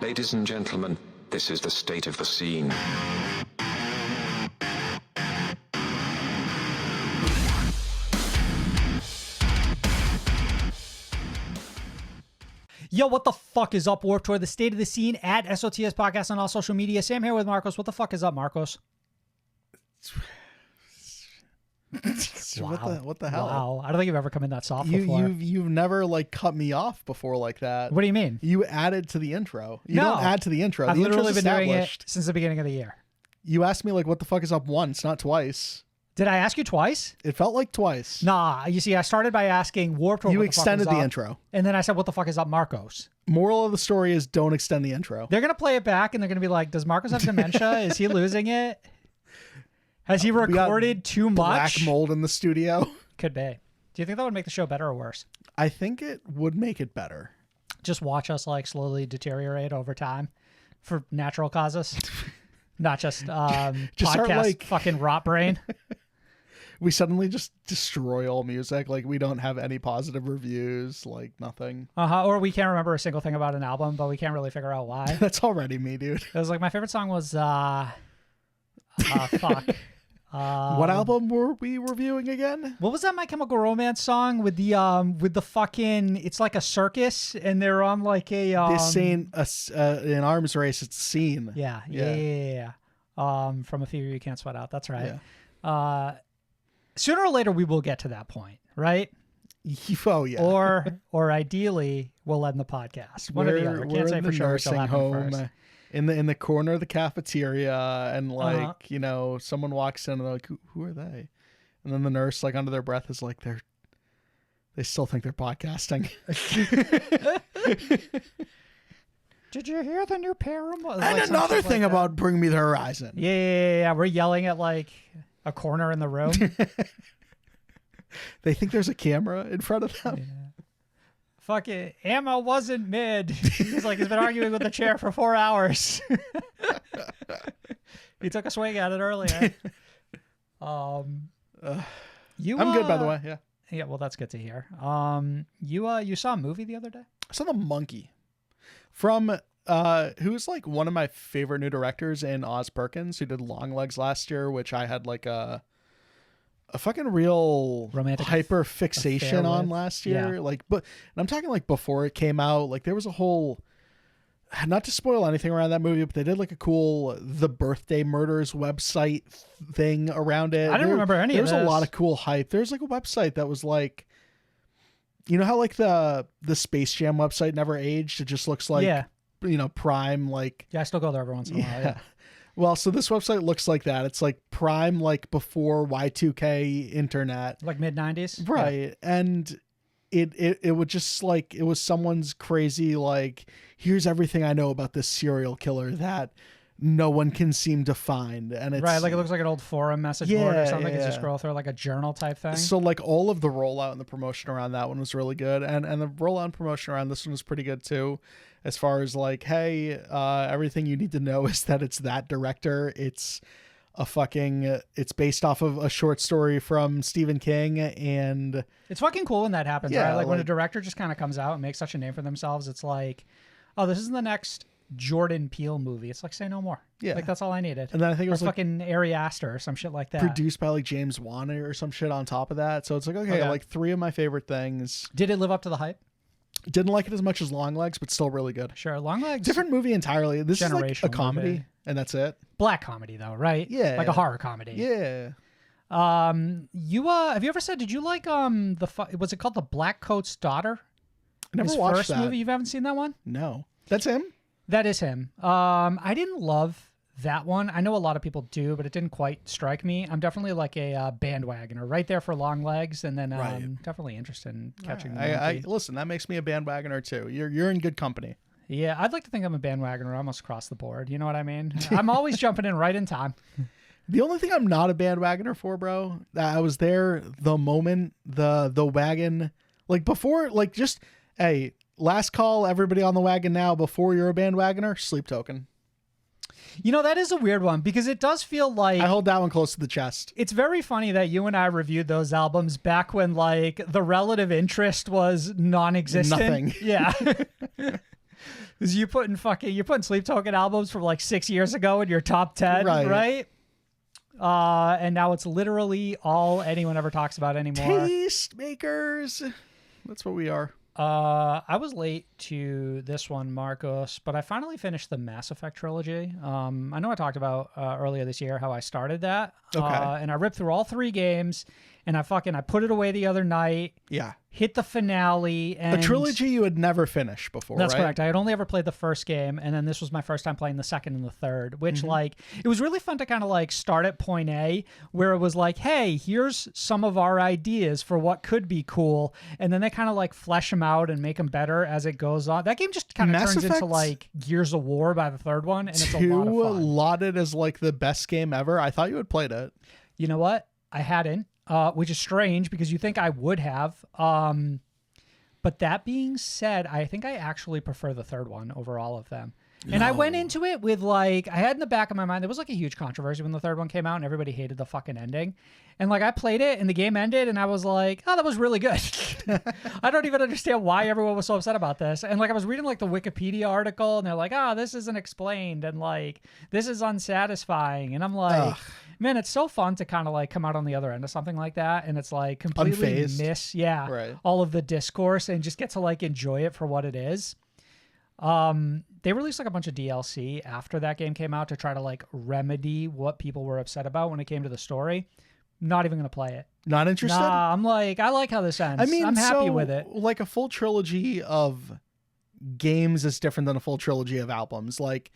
Ladies and gentlemen, this is the state of the scene. Yo, what the fuck is up, Warped Tour? The state of the scene at SOTS Podcast on all social media. Sam here with Marcos. What the fuck is up, Marcos? Wow. What the hell? Wow. I don't think you've ever come in that soft before. You've never like cut me off before like that. What do you mean? You added to the intro. You No. don't add to the intro. I've The literally intro's been doing it established. since the beginning of the year. You asked me like what the fuck is up once, not twice. Did I ask you twice? It felt like twice. Nah. You see, I started by asking Warped Tour. You what the fuck extended is the up, intro. and then I said, "What the fuck is up, Marcos?" Moral of the story is don't extend the intro. They're gonna play it back, and they're gonna be like, "Does Marcos have dementia? Is he losing it? Has he We got recorded too Black much?" mold in the studio. Could be. Do you think that would make the show better or worse? I think it would make it better. Just watch us like slowly deteriorate over time for natural causes, not just Just start, podcast like- fucking rot brain. We suddenly just destroy all music. Like we don't have any positive reviews. Like nothing. Or we can't remember a single thing about an album, but we can't really figure out why. That's already me, dude. It was like my favorite song was fuck. What album were we reviewing again? What was that My Chemical Romance song with the fucking? It's like a circus, and they're on like a This ain't an arms race. It's a scene. Yeah. From A Fever You Can't Sweat Out. That's right. Yeah. Sooner or later we will get to that point, right? Oh yeah. Or ideally we'll end the podcast. One or the other. Can't say for sure which will happen first. In the corner of the cafeteria, and like you know, someone walks in and they're like, "Who are they?" And then the nurse, like under their breath, is like, "They still think they're podcasting." Did you hear the new Paramore? And Like another thing like about Bring Me the Horizon. Yeah. We're yelling at like a corner in the room. They think there's a camera in front of them. Yeah. Fuck it. Ammo wasn't mid. He's like, he's been arguing with the chair for 4 hours. He took a swing at it earlier. I'm good, by the way. Yeah. Yeah, well, that's good to hear. You saw a movie the other day? I saw The Monkey from who's like one of my favorite new directors in Oz Perkins, who did Long Legs last year, which I had like a fucking real Romantic hyper fixation affair on with. last year. Yeah. Like, but and I'm talking like before it came out, like there was a whole, not to spoil anything around that movie, but they did like a cool The Birthday Murders website thing around it. I didn't remember any of this. There was a lot this. of cool hype. There's like a website that was like, you know how like the Space Jam website never aged? It just looks like, you know, prime, like, Yeah, I still go there every once in a while. Yeah. Well, so this website looks like that. It's like prime, like before Y2K internet. Like mid-90s? Right. And it would just like, it was someone's crazy, like, here's everything I know about this serial killer that no one can seem to find. And it's Right, like it looks like an old forum message board or something. As you scroll through like a journal type thing. So like all of the rollout and the promotion around that one was really good. And the rollout and promotion around this one was pretty good too. As far as like, hey, everything you need to know is that it's that director. It's it's based off of a short story from Stephen King, and It's fucking cool when that happens, Yeah, right? Like when a like- director just kind of comes out and makes such a name for themselves, it's like, oh, this is the next Jordan Peele movie. It's like, say no more. Yeah. Like that's all I needed. and then I think it Or was like fucking Ari Aster or some shit like that. produced by like James Wan or some shit on top of that. So it's like, okay, like three of my favorite things. Did it live up to the hype? Didn't like it as much as Long Legs, but still really good. Sure. Long Legs. Different movie entirely. This is like a Generational comedy, movie. and that's it. Black comedy though, right? Yeah. Like a horror comedy. Yeah. You have you ever said, did you like was it called The Black Coat's Daughter? I never His watched first that. movie. You haven't seen that one? No, that's him. That is him. I didn't love that one. I know a lot of people do, but it didn't quite strike me. I'm definitely like a bandwagoner, right there for Long Legs, and then definitely interested in catching the I monkey. listen. That makes me a bandwagoner too. You're in good company. Yeah, I'd like to think I'm a bandwagoner almost across the board. You know what I mean? I'm always jumping in right in time. The only thing I'm not a bandwagoner for, bro, I was there the moment the wagon, like before, like just, hey, last call, everybody on the wagon now. Before you're a bandwagoner, Sleep Token. You know, that is a weird one because it does feel like I hold that one close to the chest. it's very funny that you and I reviewed those albums back when like the relative interest was non-existent. Nothing. Yeah. Because you're putting Sleep Token albums from like 6 years ago in your top 10, right? And now it's literally all anyone ever talks about anymore. Taste makers. That's what we are. I was late to this one, Marcos, but I finally finished the Mass Effect trilogy. I know I talked about earlier this year how I started that. Okay. And I ripped through all 3 games, and I put it away the other night. Yeah. Hit the finale. And a trilogy you had never finished before, That's right? correct. I had only ever played the first game, and then this was my first time playing the second and the third, which like it was really fun to kind of like start at point A, where it was like, hey, here's some of our ideas for what could be cool, and then they kind of like flesh them out and make them better as it goes on. That game just kind of turns into like Gears of War by the third one, and it's a lot of fun. Lauded as like the best game ever. I thought you had played it. You know what? I hadn't, which is strange because you think I would have. But that being said, I think I actually prefer the third one over all of them. And I went into it with like, I had in the back of my mind, there was like a huge controversy when the third one came out and everybody hated the fucking ending. And like I played it and the game ended and I was like, oh, that was really good. I don't even understand why everyone was so upset about this. And like I was reading like the Wikipedia article and they're like, oh, this isn't explained and like this is unsatisfying. And I'm like, man, it's so fun to kind of like come out on the other end of something like that. And it's like completely miss all of the discourse and just get to like enjoy it for what it is. They released like a bunch of DLC after that game came out to try to like remedy what people were upset about when it came to the story. Not even going to play it. Not interested? Nah, I'm like, I like how this ends. I mean, I'm happy with it. Like a full trilogy of games is different than a full trilogy of albums. Like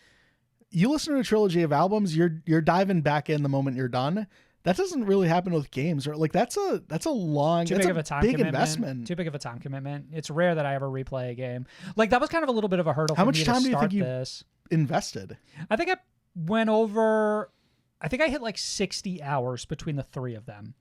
you listen to a trilogy of albums, you're diving back in the moment you're done. That doesn't really happen with games, or like that's a long, too big of a time big commitment. investment. Too big of a time commitment. It's rare that I ever replay a game. Like that was kind of a little bit of a hurdle. How for much me time to do you start think you this. invested? I think I went over. I think I hit like 60 hours between the 3 of them.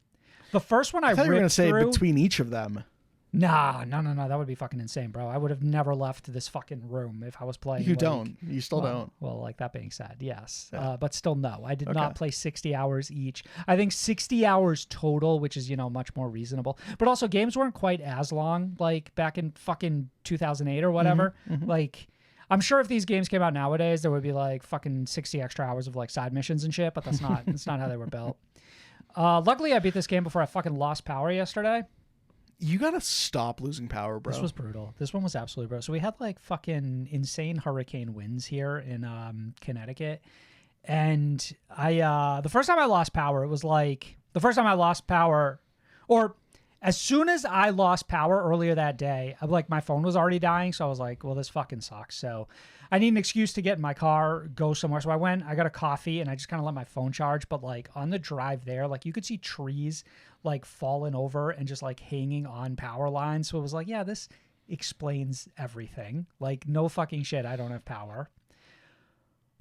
The first one I thought you were going to say through, between each of them. Nah, no. That would be fucking insane, bro. I would have never left this fucking room if I was playing. You like, don't. You still don't. Well, like that being said, yes. Yeah. But still, no. I did not play 60 hours each. I think 60 hours total, which is, much more reasonable. But also, games weren't quite as long, like back in fucking 2008 or whatever. Like, I'm sure if these games came out nowadays, there would be like fucking 60 extra hours of like side missions and shit, but that's not, that's not how they were built. Luckily, I beat this game before I fucking lost power yesterday. You gotta stop losing power, bro. This was brutal. This one was absolutely brutal. So we had like fucking insane hurricane winds here in Connecticut. And the first time I lost power, it was like the first time I lost power, or as soon as I lost power earlier that day, my phone was already dying. So I was like, well, this fucking sucks. So I need an excuse to get in my car, go somewhere. So I got a coffee and I just kind of let my phone charge. But like on the drive there, like you could see trees like falling over and just like hanging on power lines. So it was like, yeah, this explains everything. Like no fucking shit, I don't have power.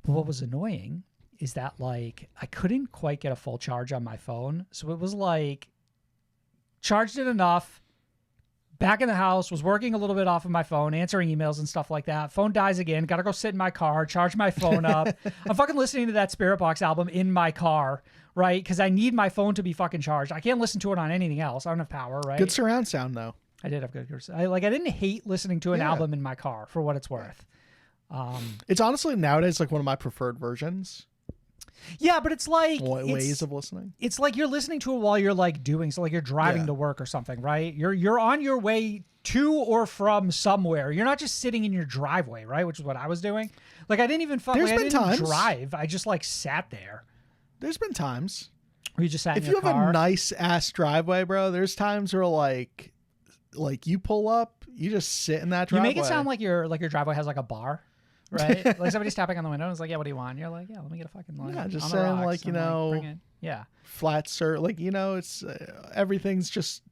But what was annoying is that like I couldn't quite get a full charge on my phone. So it was like charged it enough, back in the house, was working a little bit off of my phone, answering emails and stuff like that. Phone dies again. Got to go sit in my car, charge my phone up. I'm fucking listening to that Spiritbox album in my car, right? Because I need my phone to be fucking charged. I can't listen to it on anything else. I don't have power, right? Good surround sound, though. I did have good. I didn't hate listening to an album in my car for what it's worth. It's honestly nowadays like one of my preferred versions. Yeah, but it's like ways of listening. It's like you're listening to it while you're like doing so, like you're driving to work or something, right? You're on your way to or from somewhere. You're not just sitting in your driveway, right? Which is what I was doing. Like I didn't even I didn't drive. I just like sat there. There's been times where you just sat. If in your you have car. a nice ass driveway, bro, there's times where like you pull up, you just sit in that driveway. You make it sound like your driveway has like a bar. Right? Like somebody's tapping on the window and it's like, yeah, what do you want? And you're like, yeah, let me get a fucking line. Yeah, just on saying the rocks. like, bring it. Yeah. Flat it's everything's just,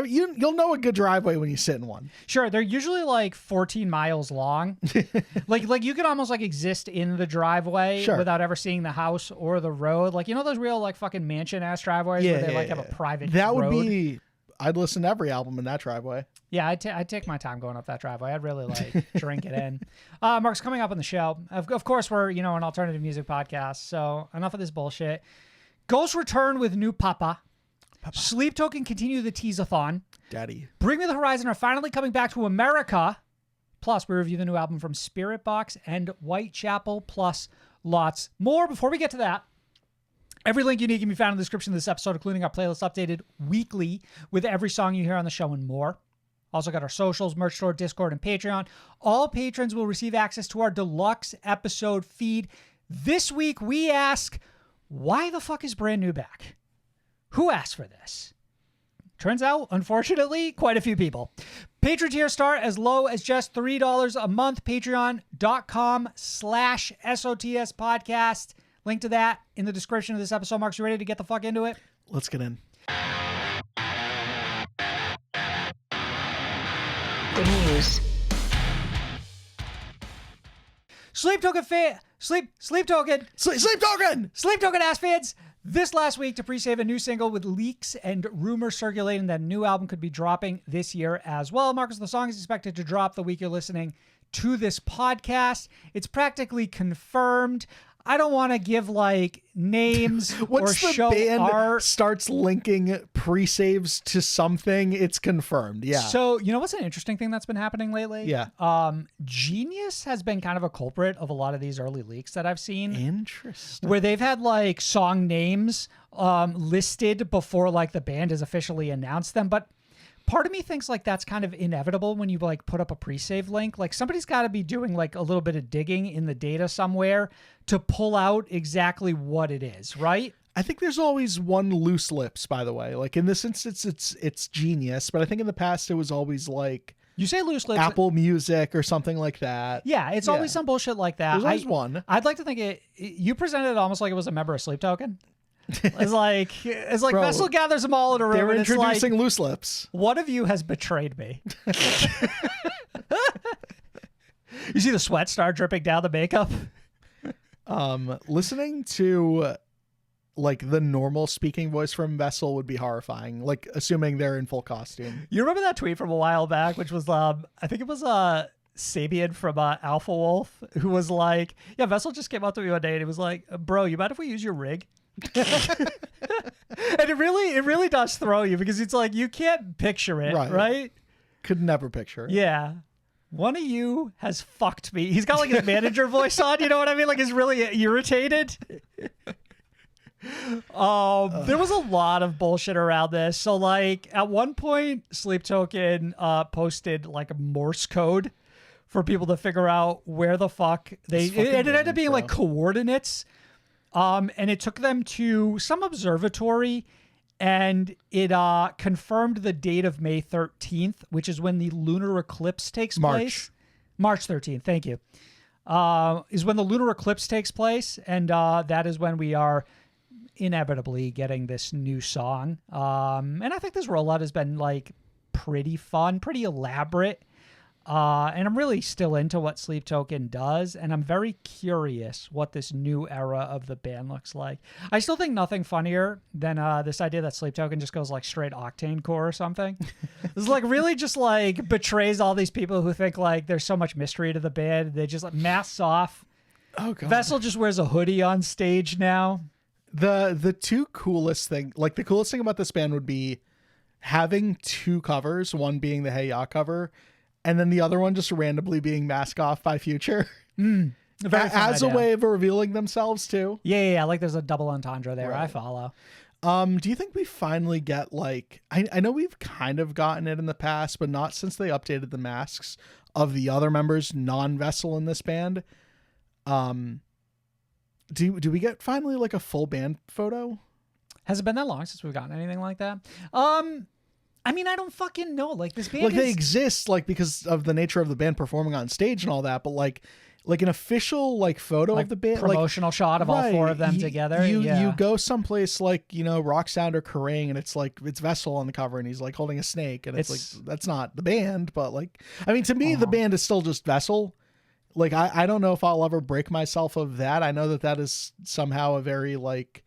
you'll know a good driveway when you sit in one. Sure. They're usually like 14 miles long. like you could almost like exist in the driveway without ever seeing the house or the road. Like, those real like fucking mansion ass driveways where they have a private That road. Would be, I'd listen to every album in that driveway. Yeah, I'd take my time going up that driveway. I'd really like drink it in. Mark's coming up on the show. Of course, we're an alternative music podcast. So enough of this bullshit. Ghost return with new Papa. Sleep Token continue the tease-a-thon. Daddy. Bring Me the Horizon are finally coming back to America. Plus, we review the new album from Spiritbox and Whitechapel, plus lots more. Before we get to that, every link you need can be found in the description of this episode, including our playlist updated weekly with every song you hear on the show and more. Also got our socials, merch store, Discord, and Patreon. All patrons will receive access to our deluxe episode feed. This week, we ask, why the fuck is Brand New back? Who asked for this? Turns out, unfortunately, quite a few people. Patron tiers start as low as just $3 a month. Patreon.com/SOTS podcast. Link to that in the description of this episode. Mark, you ready to get the fuck into it? Let's get in. The news. Sleep Token ass fans. This last week, to pre-save a new single with leaks and rumors circulating that a new album could be dropping this year as well. Marcus, the song is expected to drop the week you're listening to this podcast. It's practically confirmed. I don't want to give like names or show band art. Starts linking pre-saves to something, it's confirmed. Yeah. So, you know what's an interesting thing that's been happening lately? Yeah. Genius has been kind of a culprit of a lot of these early leaks that I've seen. Interesting. Where they've had like song names listed before like the band has officially announced them. But part of me thinks like that's kind of inevitable when you like put up a pre-save link. Like somebody's got to be doing like a little bit of digging in the data somewhere to pull out exactly what it is, right? I think there's always one loose lips, by the way. Like in this instance, it's Genius, but I think in the past it was always like you say loose lips, Apple Music or something like that. Yeah, it's always some bullshit like that. There's always one. I'd like to think you presented it almost like it was a member of Sleep Token. It's like Bro, Vessel gathers them all in a room. They're and introducing it's like, loose lips. One of you has betrayed me. You see the sweat start dripping down the makeup. Listening to like the normal speaking voice from Vessel would be horrifying. Like assuming they're in full costume. You remember that tweet from a while back, which was I think it was Sabian from Alpha Wolf, who was like, yeah, Vessel just came up to me one day and he was like, bro, you mind if we use your rig? And it really does throw you because it's like you can't picture it, right? Could never picture it. Yeah. One of you has fucked me. He's got like his manager voice on, you know what I mean? Like he's really irritated. There was a lot of bullshit around this. So like at one point Sleep Token posted like a Morse code for people to figure out where the fuck it ended up being like coordinates. And it took them to some observatory and it confirmed the date of May 13th, which is when the lunar eclipse takes place. March 13th, thank you. Is when the lunar eclipse takes place. And that is when we are inevitably getting this new song. And I think this rollout has been like pretty fun, pretty elaborate. And I'm really still into what Sleep Token does, and I'm very curious what this new era of the band looks like. I still think nothing funnier than this idea that Sleep Token just goes like straight octane core or something. This like really just like betrays all these people who think like there's so much mystery to the band. They just like masks off. Oh god. Vessel just wears a hoodie on stage now. The two coolest thing, like the coolest thing about this band would be having two covers, one being the Hey Ya cover, and then the other one just randomly being masked off by Future. As a way of revealing themselves too. Yeah. Like there's a double entendre there. Right. I follow. Do you think we finally get like, I know we've kind of gotten it in the past, but not since they updated the masks of the other members, non-Vessel in this band. Do we get finally like a full band photo? Has it been that long since we've gotten anything like that? I mean, I don't fucking know. Like this band, like they exist, like because of the nature of the band performing on stage and all that. But like an official like photo like of the band, promotional shot of all four of them together. You go someplace like Rock Sound or Kerrang, and it's like it's Vessel on the cover, and he's like holding a snake, and it's like that's not the band, but like I mean to me the band is still just Vessel. Like I don't know if I'll ever break myself of that. I know that is somehow a very like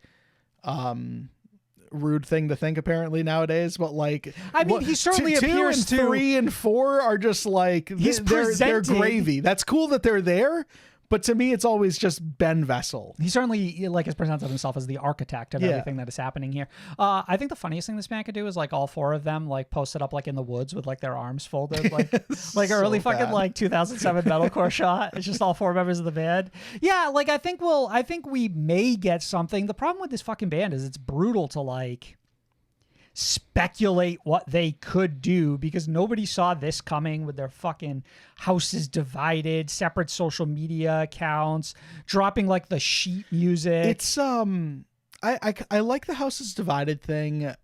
rude thing to think apparently nowadays, but like I mean he certainly appears to 2 and 3 and 4 are just like they're gravy. That's cool that they're there, But to me, it's always just Ben Vessel. He certainly like has presented himself as the architect of everything that is happening here. I think the funniest thing this band could do is like all four of them like posted up like in the woods with like their arms folded, like like so early fucking bad. like 2007 metalcore shot. It's just all four members of the band. Yeah, like I think we may get something. The problem with this fucking band is it's brutal to like speculate what they could do because nobody saw this coming with their fucking houses divided, separate social media accounts, dropping like the sheet music. It's I like the houses divided thing. Yeah.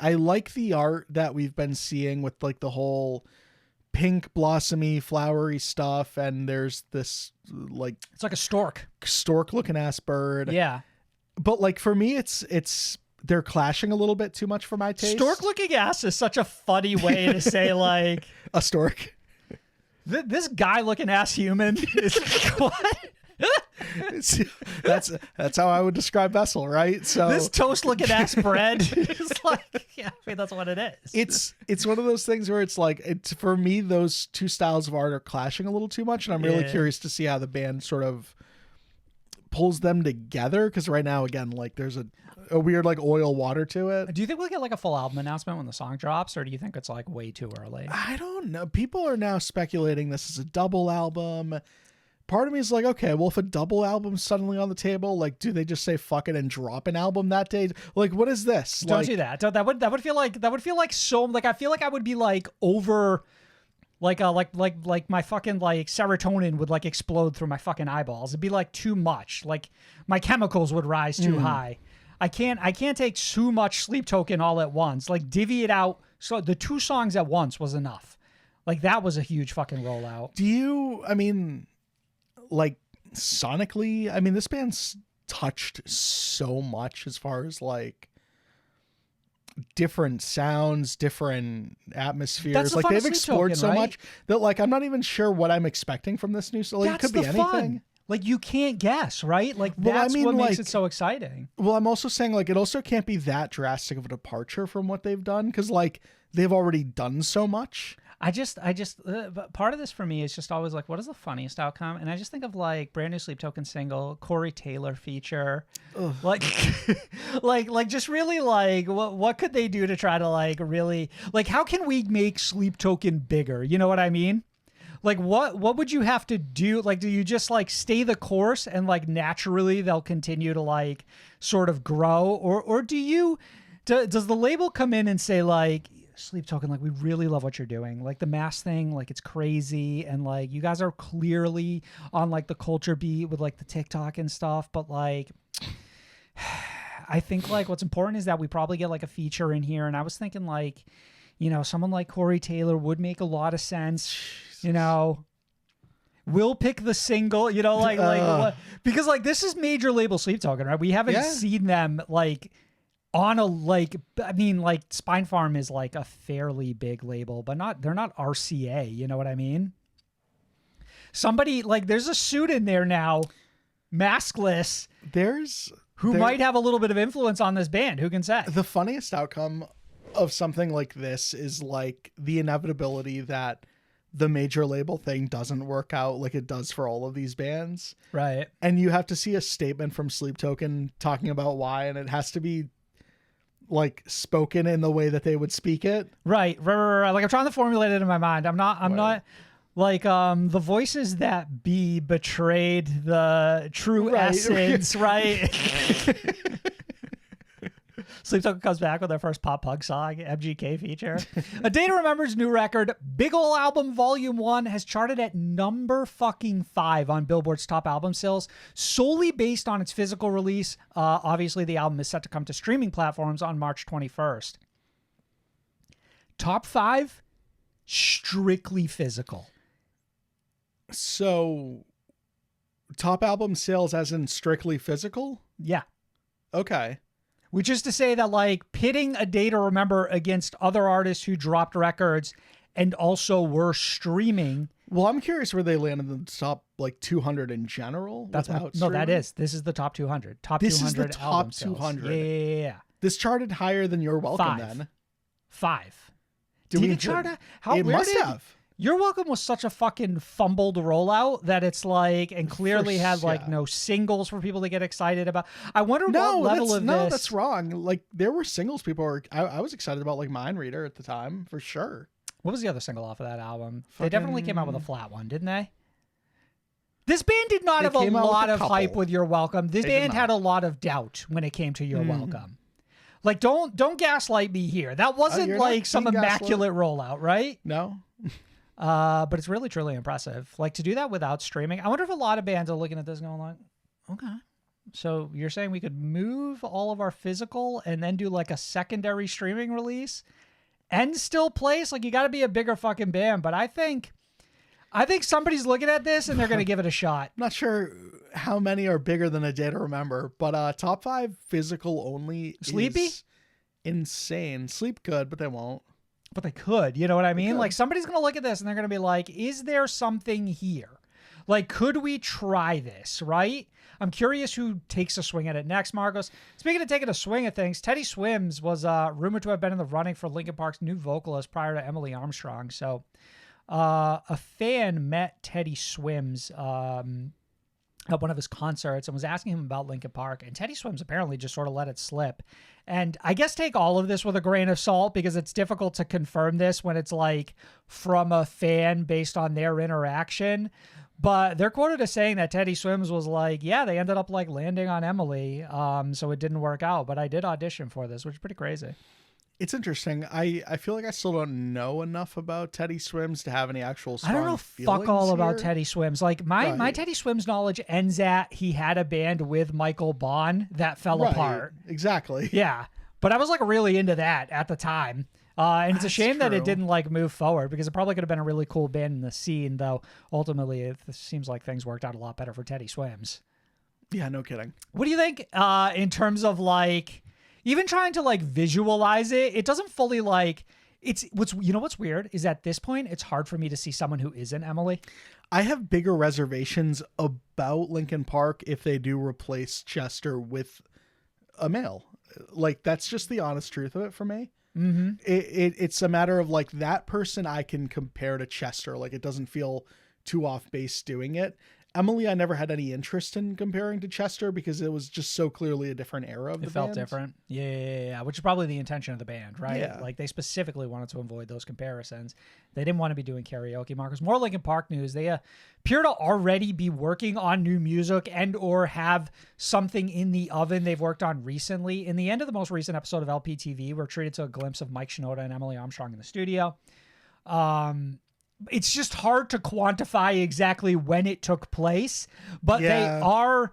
I like the art that we've been seeing with like the whole pink blossomy flowery stuff, and there's this like it's like a stork looking ass bird. Yeah. But like for me it's they're clashing a little bit too much for my taste. Stork looking ass is such a funny way to say like a stork. This guy looking ass human is what? That's how I would describe Vessel, right? So this toast looking ass bread is like, yeah, I mean that's what it is. It's one of those things where it's like for me those two styles of art are clashing a little too much, and I'm really curious to see how the band sort of pulls them together, because right now again like there's a weird like oil water to it. Do you think we'll get like a full album announcement when the song drops, or do you think it's like way too early? I don't know. People are now speculating this is a double album. Part of me is like, okay, well, if a double album's suddenly on the table, like, do they just say fuck it and drop an album that day? Like, what is this? Don't do that. That would feel like so like I feel like I would be like over like my fucking like serotonin would like explode through my fucking eyeballs. It'd be like too much. Like my chemicals would rise too high. I can't take too much Sleep Token all at once. Like divvy it out. So the 2 songs at once was enough. Like that was a huge fucking rollout. I mean, like sonically, I mean, this band's touched so much as far as like different sounds, different atmospheres. That's like they've Sleep explored Token, so right? much that like I'm not even sure what I'm expecting from this new song. Like, it could be anything. Fun. Like you can't guess, right? Like Well, that's I mean, what makes like- it so exciting. Well, I'm also saying like it also can't be that drastic of a departure from what they've done, because like they've already done so much. But part of this for me is just always like, what is the funniest outcome? And I just think of like brand new Sleep Token single, Corey Taylor feature, like, like just really like what could they do to try to like really like how can we make Sleep Token bigger? You know what I mean? Like what would you have to do? Like, do you just like stay the course and like naturally they'll continue to like sort of grow, or does the label come in and say like, Sleep Token, like we really love what you're doing, like the mask thing, like it's crazy, and like you guys are clearly on like the culture beat with like the TikTok and stuff, but like I think like what's important is that we probably get like a feature in here, and I was thinking like, you know, someone like Corey Taylor would make a lot of sense. You know, we'll pick the single, you know, like what, because like this is major label Sleep Token, right? We haven't seen them like on a like, I mean, like Spine Farm is like a fairly big label, but they're not RCA. You know what I mean? Somebody like there's a suit in there now, maskless. Who might have a little bit of influence on this band. Who can say? The funniest outcome of something like this is like the inevitability that the major label thing doesn't work out like it does for all of these bands. Right. And you have to see a statement from Sleep Token talking about why, and it has to be like spoken in the way that they would speak it. Right. Like I'm trying to formulate it in my mind. I'm not like the voices that be betrayed the true essence, right? Sleep Token comes back with their first pop punk song, MGK feature. A Day to Remember's new record, Big Ol' Album Volume 1, has charted at number fucking 5 on Billboard's top album sales, solely based on its physical release. Obviously, the album is set to come to streaming platforms on March 21st. Top 5, strictly physical. So, top album sales as in strictly physical? Yeah. Okay. Which is to say that, like, pitting A Day to Remember against other artists who dropped records and also were streaming. Well, I'm curious where they landed in the top, like, 200 in general. This is the top 200. This 200 is the top album 200. Sales. Yeah. This charted higher than You're Welcome 5. then. 5. Did it chart? It must have. You're Welcome was such a fucking fumbled rollout that it's like, and clearly had like no singles for people to get excited about. I wonder what level of this. No, that's wrong. Like there were singles people were. I was excited about like Mind Reader at the time for sure. What was the other single off of that album? They definitely came out with a flat one, didn't they? This band did not have a lot of hype with You're Welcome. This band had a lot of doubt when it came to You're Welcome. Like don't gaslight me here. That wasn't like some immaculate rollout, right? No. But it's really, truly impressive. Like to do that without streaming. I wonder if a lot of bands are looking at this and going like, okay. So you're saying we could move all of our physical and then do like a secondary streaming release and still place? Like you got to be a bigger fucking band. But I think somebody's looking at this and they're going to give it a shot. I'm not sure how many are bigger than A Day to Remember, but top 5 physical only Sleepy? Is insane. Sleep could, but they won't. But they could, you know what I mean? Like somebody's going to look at this and they're going to be like, is there something here? Like, could we try this, right? I'm curious who takes a swing at it next, Marcos. Speaking of taking a swing at things, Teddy Swims was rumored to have been in the running for Linkin Park's new vocalist prior to Emily Armstrong. So a fan met Teddy Swims at one of his concerts and was asking him about Linkin Park, and Teddy Swims apparently just sort of let it slip. And I guess take all of this with a grain of salt because it's difficult to confirm this when it's like from a fan based on their interaction. But they're quoted as saying that Teddy Swims was like, yeah, they ended up like landing on Emily. So it didn't work out, but I did audition for this, which is pretty crazy. It's interesting. I feel like I still don't know enough about Teddy Swims to have any actual strong I don't know fuck all about Teddy Swims. Like my Teddy Swims knowledge ends at he had a band with Michael Bond that fell apart. Exactly. Yeah. But I was like really into that at the time. And it's a shame that it didn't like move forward because it probably could have been a really cool band in the scene, though ultimately it seems like things worked out a lot better for Teddy Swims. Yeah, no kidding. What do you think in terms of like even trying to like visualize it? It doesn't fully like what's weird is at this point it's hard for me to see someone who isn't Emily. I have bigger reservations about Linkin Park if they do replace Chester with a male. Like that's just the honest truth of it for me. Mm-hmm. It's a matter of like that person I can compare to Chester. Like it doesn't feel too off base doing it. Emily, I never had any interest in comparing to Chester because it was just so clearly a different era of the band. It felt different. Yeah. Which is probably the intention of the band, right? Yeah. Like they specifically wanted to avoid those comparisons. They didn't want to be doing karaoke, Marcus. More Linkin Park news. They appear to already be working on new music and or have something in the oven they've worked on recently. In the end of the most recent episode of LPTV, we're treated to a glimpse of Mike Shinoda and Emily Armstrong in the studio. It's just hard to quantify exactly when it took place, but they are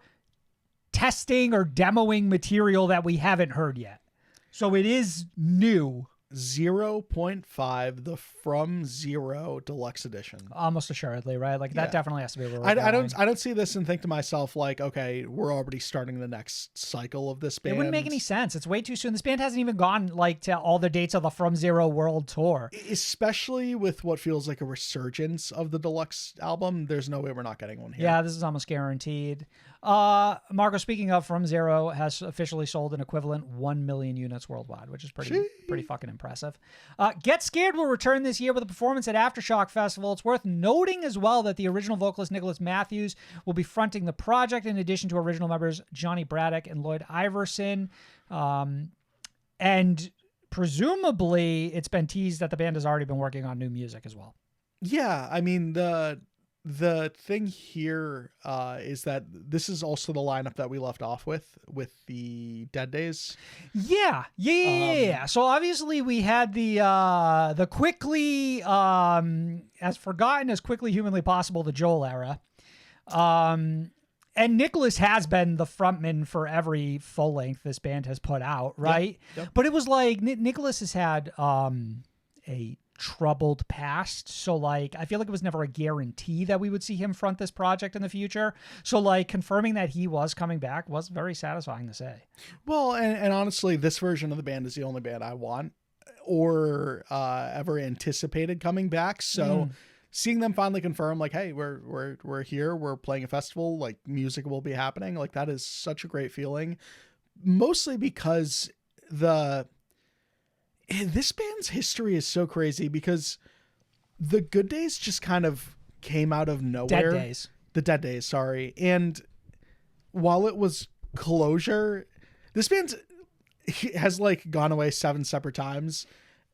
testing or demoing material that we haven't heard yet. So it is new. 0.5, the From Zero Deluxe Edition. Almost assuredly, right? Like that definitely has to be where we're going. I don't see this and think to myself like, okay, we're already starting the next cycle of this band. It wouldn't make any sense. It's way too soon. This band hasn't even gone like to all the dates of the From Zero World Tour. Especially with what feels like a resurgence of the deluxe album. There's no way we're not getting one here. Yeah, this is almost guaranteed. Marco, speaking of, From Zero has officially sold an equivalent 1 million units worldwide, which is pretty fucking impressive. Get Scared will return this year with a performance at Aftershock Festival. It's worth noting as well that the original vocalist Nicholas Matthews will be fronting the project in addition to original members Johnny Braddock and Lloyd Iverson. And presumably it's been teased that the band has already been working on new music as well. Yeah, I mean, the thing here is that this is also the lineup that we left off with the Dead Days. Yeah. So obviously we had the quickly as forgotten as quickly humanly possible the Joel era. And Nicholas has been the frontman for every full length this band has put out, right? Yep. But it was like Nicholas has had a troubled past, so like I feel like it was never a guarantee that we would see him front this project in the future, so like confirming that he was coming back was very satisfying to say. Well, and honestly, this version of the band is the only band I want or ever anticipated coming back, so seeing them finally confirm like, hey, we're here, we're playing a festival, like music will be happening, like that is such a great feeling, mostly because this band's history is so crazy because The Good Days just kind of came out of nowhere. Dead Days. The Dead Days, sorry. And while it was closure, this band has like gone away 7 separate times,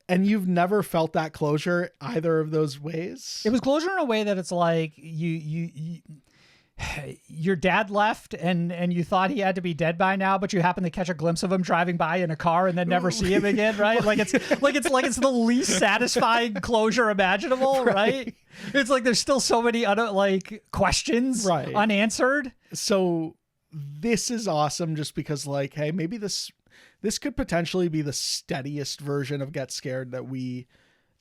and you've never felt that closure either of those ways. It was closure in a way that it's like you your dad left and you thought he had to be dead by now, but you happen to catch a glimpse of him driving by in a car and then never see him again, right? Like it's the least satisfying closure imaginable, right? It's like there's still so many other like questions unanswered. So this is awesome just because like, hey, maybe this could potentially be the steadiest version of Get Scared that we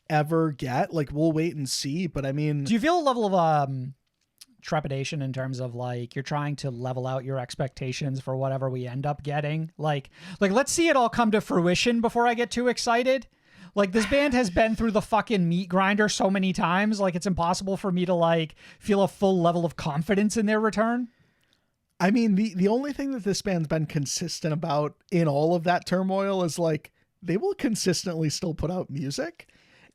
ever get. Like, we'll wait and see, but I mean, do you feel a level of trepidation in terms of like you're trying to level out your expectations for whatever we end up getting? Like let's see it all come to fruition before I get too excited. Like, this band has been through the fucking meat grinder so many times, like it's impossible for me to like feel a full level of confidence in their return. I mean, the only thing that this band's been consistent about in all of that turmoil is like they will consistently still put out music,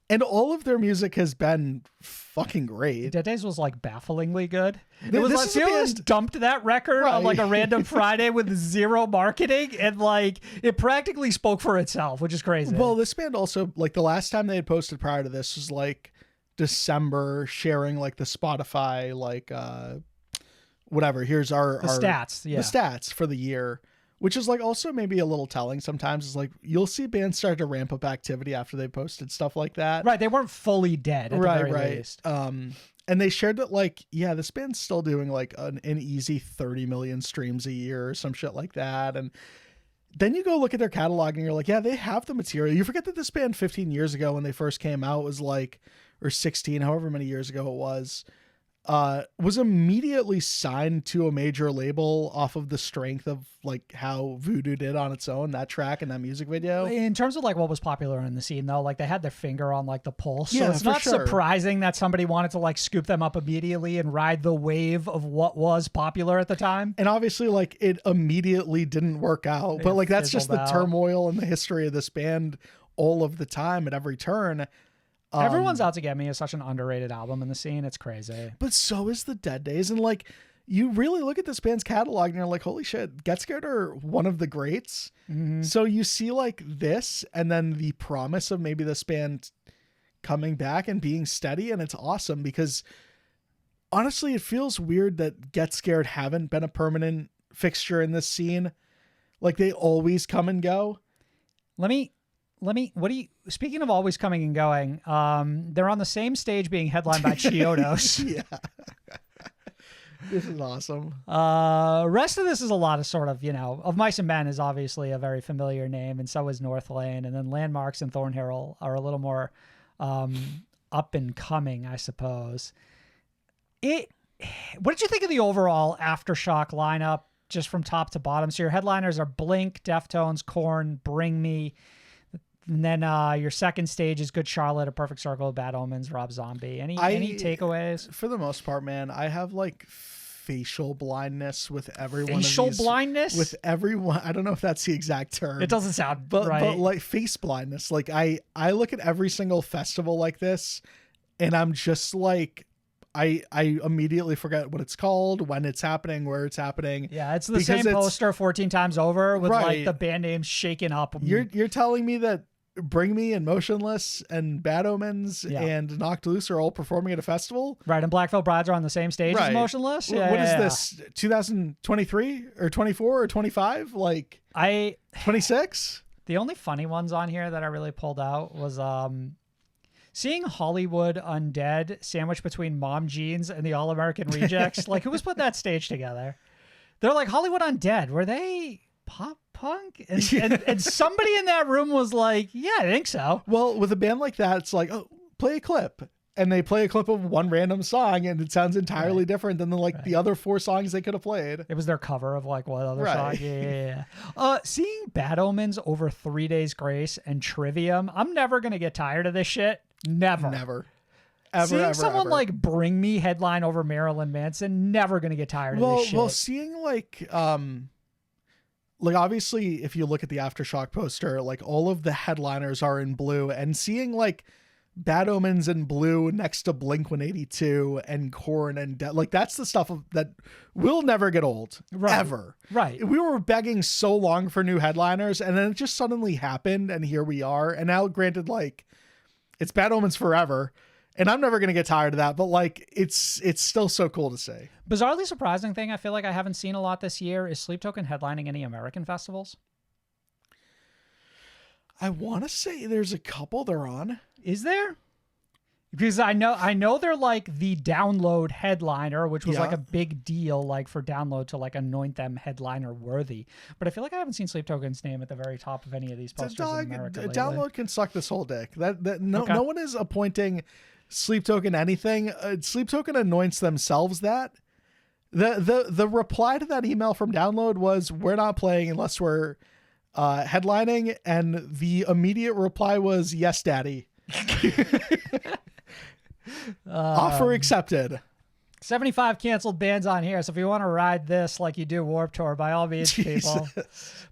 and all of their music has been fucking great. Dead Days was like bafflingly good. It was like, band dumped that record on like a random Friday with zero marketing, and like it practically spoke for itself, which is crazy. Well, this band also, like, the last time they had posted prior to this was like December, sharing like the Spotify like whatever, here's our stats, the stats for the year, which is like also maybe a little telling sometimes. Is like you'll see bands start to ramp up activity after they posted stuff like that. Right, they weren't fully dead at the very least. And they shared that like, yeah, this band's still doing like an easy 30 million streams a year or some shit like that. And then you go look at their catalog and you're like, yeah, they have the material. You forget that this band 15 years ago when they first came out was like, or 16, however many years ago it was immediately signed to a major label off of the strength of like how Voodoo did on its own, that track and that music video. In terms of like what was popular in the scene though, like they had their finger on like the pulse. Yeah, so it's not surprising that somebody wanted to like scoop them up immediately and ride the wave of what was popular at the time. And obviously like it immediately didn't work out, but like that's just the turmoil in the history of this band all of the time at every turn. Everyone's Out to Get Me is such an underrated album in the scene. It's crazy. But so is the Dead Days. And like, you really look at this band's catalog and you're like, holy shit, Get Scared are one of the greats. Mm-hmm. So you see like this and then the promise of maybe this band coming back and being steady. And it's awesome because honestly, it feels weird that Get Scared haven't been a permanent fixture in this scene. Like they always come and go. Speaking of always coming and going, they're on the same stage being headlined by Chiodos. Yeah. This is awesome. Rest of this is a lot of sort of, Of Mice and Men is obviously a very familiar name, and so is North Lane, and then Landmarks and Thornhill are a little more up and coming, I suppose. What did you think of the overall Aftershock lineup, just from top to bottom? So your headliners are Blink, Deftones, Korn, Bring Me. And then your second stage is Good Charlotte, A Perfect Circle, Bad Omens, Rob Zombie. Any takeaways? For the most part, man, I have like facial blindness with everyone. Facial blindness? With everyone. I don't know if that's the exact term. It doesn't sound right. But like face blindness. Like I look at every single festival like this and I'm just like, I immediately forget what it's called, when it's happening, where it's happening. Yeah, it's the same poster 14 times over with like the band names shaken up. You're telling me that Bring Me and Motionless and Bad Omens and Knocked Loose are all performing at a festival? Right, and Black Veil Brides are on the same stage as Motionless? Yeah, what is this, 2023 or 24 or 25? Like 26? The only funny ones on here that I really pulled out was seeing Hollywood Undead sandwiched between Mom Jeans and the All American Rejects. Like, who was putting that stage together? They're like, Hollywood Undead, were they pop punk? And somebody in that room was like, yeah, I think so. Well, with a band like that, it's like, oh, play a clip. And they play a clip of one random song and it sounds entirely different than the other 4 songs they could have played. It was their cover of like what other song? Yeah. Seeing Bad Omens over 3 Days Grace and Trivium, I'm never going to get tired of this shit. Never. Seeing someone like Bring Me headline over Marilyn Manson, never going to get tired of this shit. Well, seeing like obviously if you look at the Aftershock poster, like all of the headliners are in blue, and seeing like Bad Omens and Blue next to Blink-182 and Korn and like that's the stuff that will never get old, ever. Right. We were begging so long for new headliners, and then it just suddenly happened, and here we are. And now, granted, like it's Bad Omens forever, and I'm never gonna get tired of that. But like it's still so cool to see. Bizarrely surprising thing I feel like I haven't seen a lot this year is Sleep Token headlining any American festivals. I want to say there's a couple they're on. Is there? Because I know they're like the Download headliner, which was like a big deal, like for Download to like anoint them headliner worthy. But I feel like I haven't seen Sleep Token's name at the very top of any of these posters in America lately. Download can suck this whole dick. No one is appointing Sleep Token anything. Sleep Token anoints themselves that. The reply to that email from Download was, "We're not playing unless we're headlining," and the immediate reply was, "Yes, Daddy." Offer accepted. 75 canceled bands on here, so if you want to ride this like you do Warped Tour, by all means, people.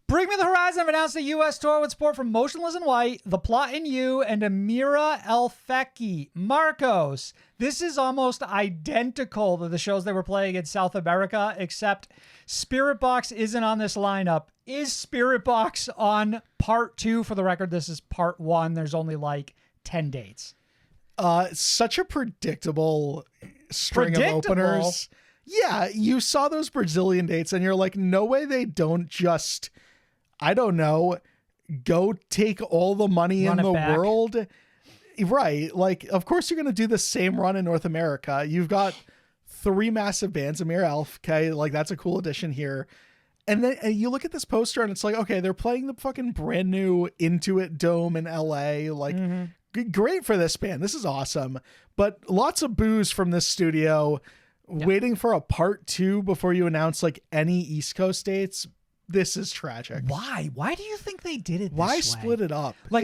Bring Me the Horizon have announced a U.S. tour with support from Motionless in White, The Plot in You, and Amira El Feki. Marcos, this is almost identical to the shows they were playing in South America, except Spiritbox isn't on this lineup. Is Spiritbox on part 2? For the record, this is part 1. There's only like 10 dates. Such a predictable string of openers. Yeah, you saw those Brazilian dates and you're like, no way they don't just, I don't know, go take all the money in the world. Right. Like, of course you're going to do the same run in North America. You've got 3 massive bands, Amir Elf, okay, like that's a cool addition here. And then you look at this poster and it's like, okay, they're playing the fucking brand new Intuit Dome in LA. Like, great for this band. This is awesome. But lots of boos from this studio, waiting for a part 2 before you announce like any East Coast dates. This is tragic. Why? Why do you think they did it this way? Why split it up? Like,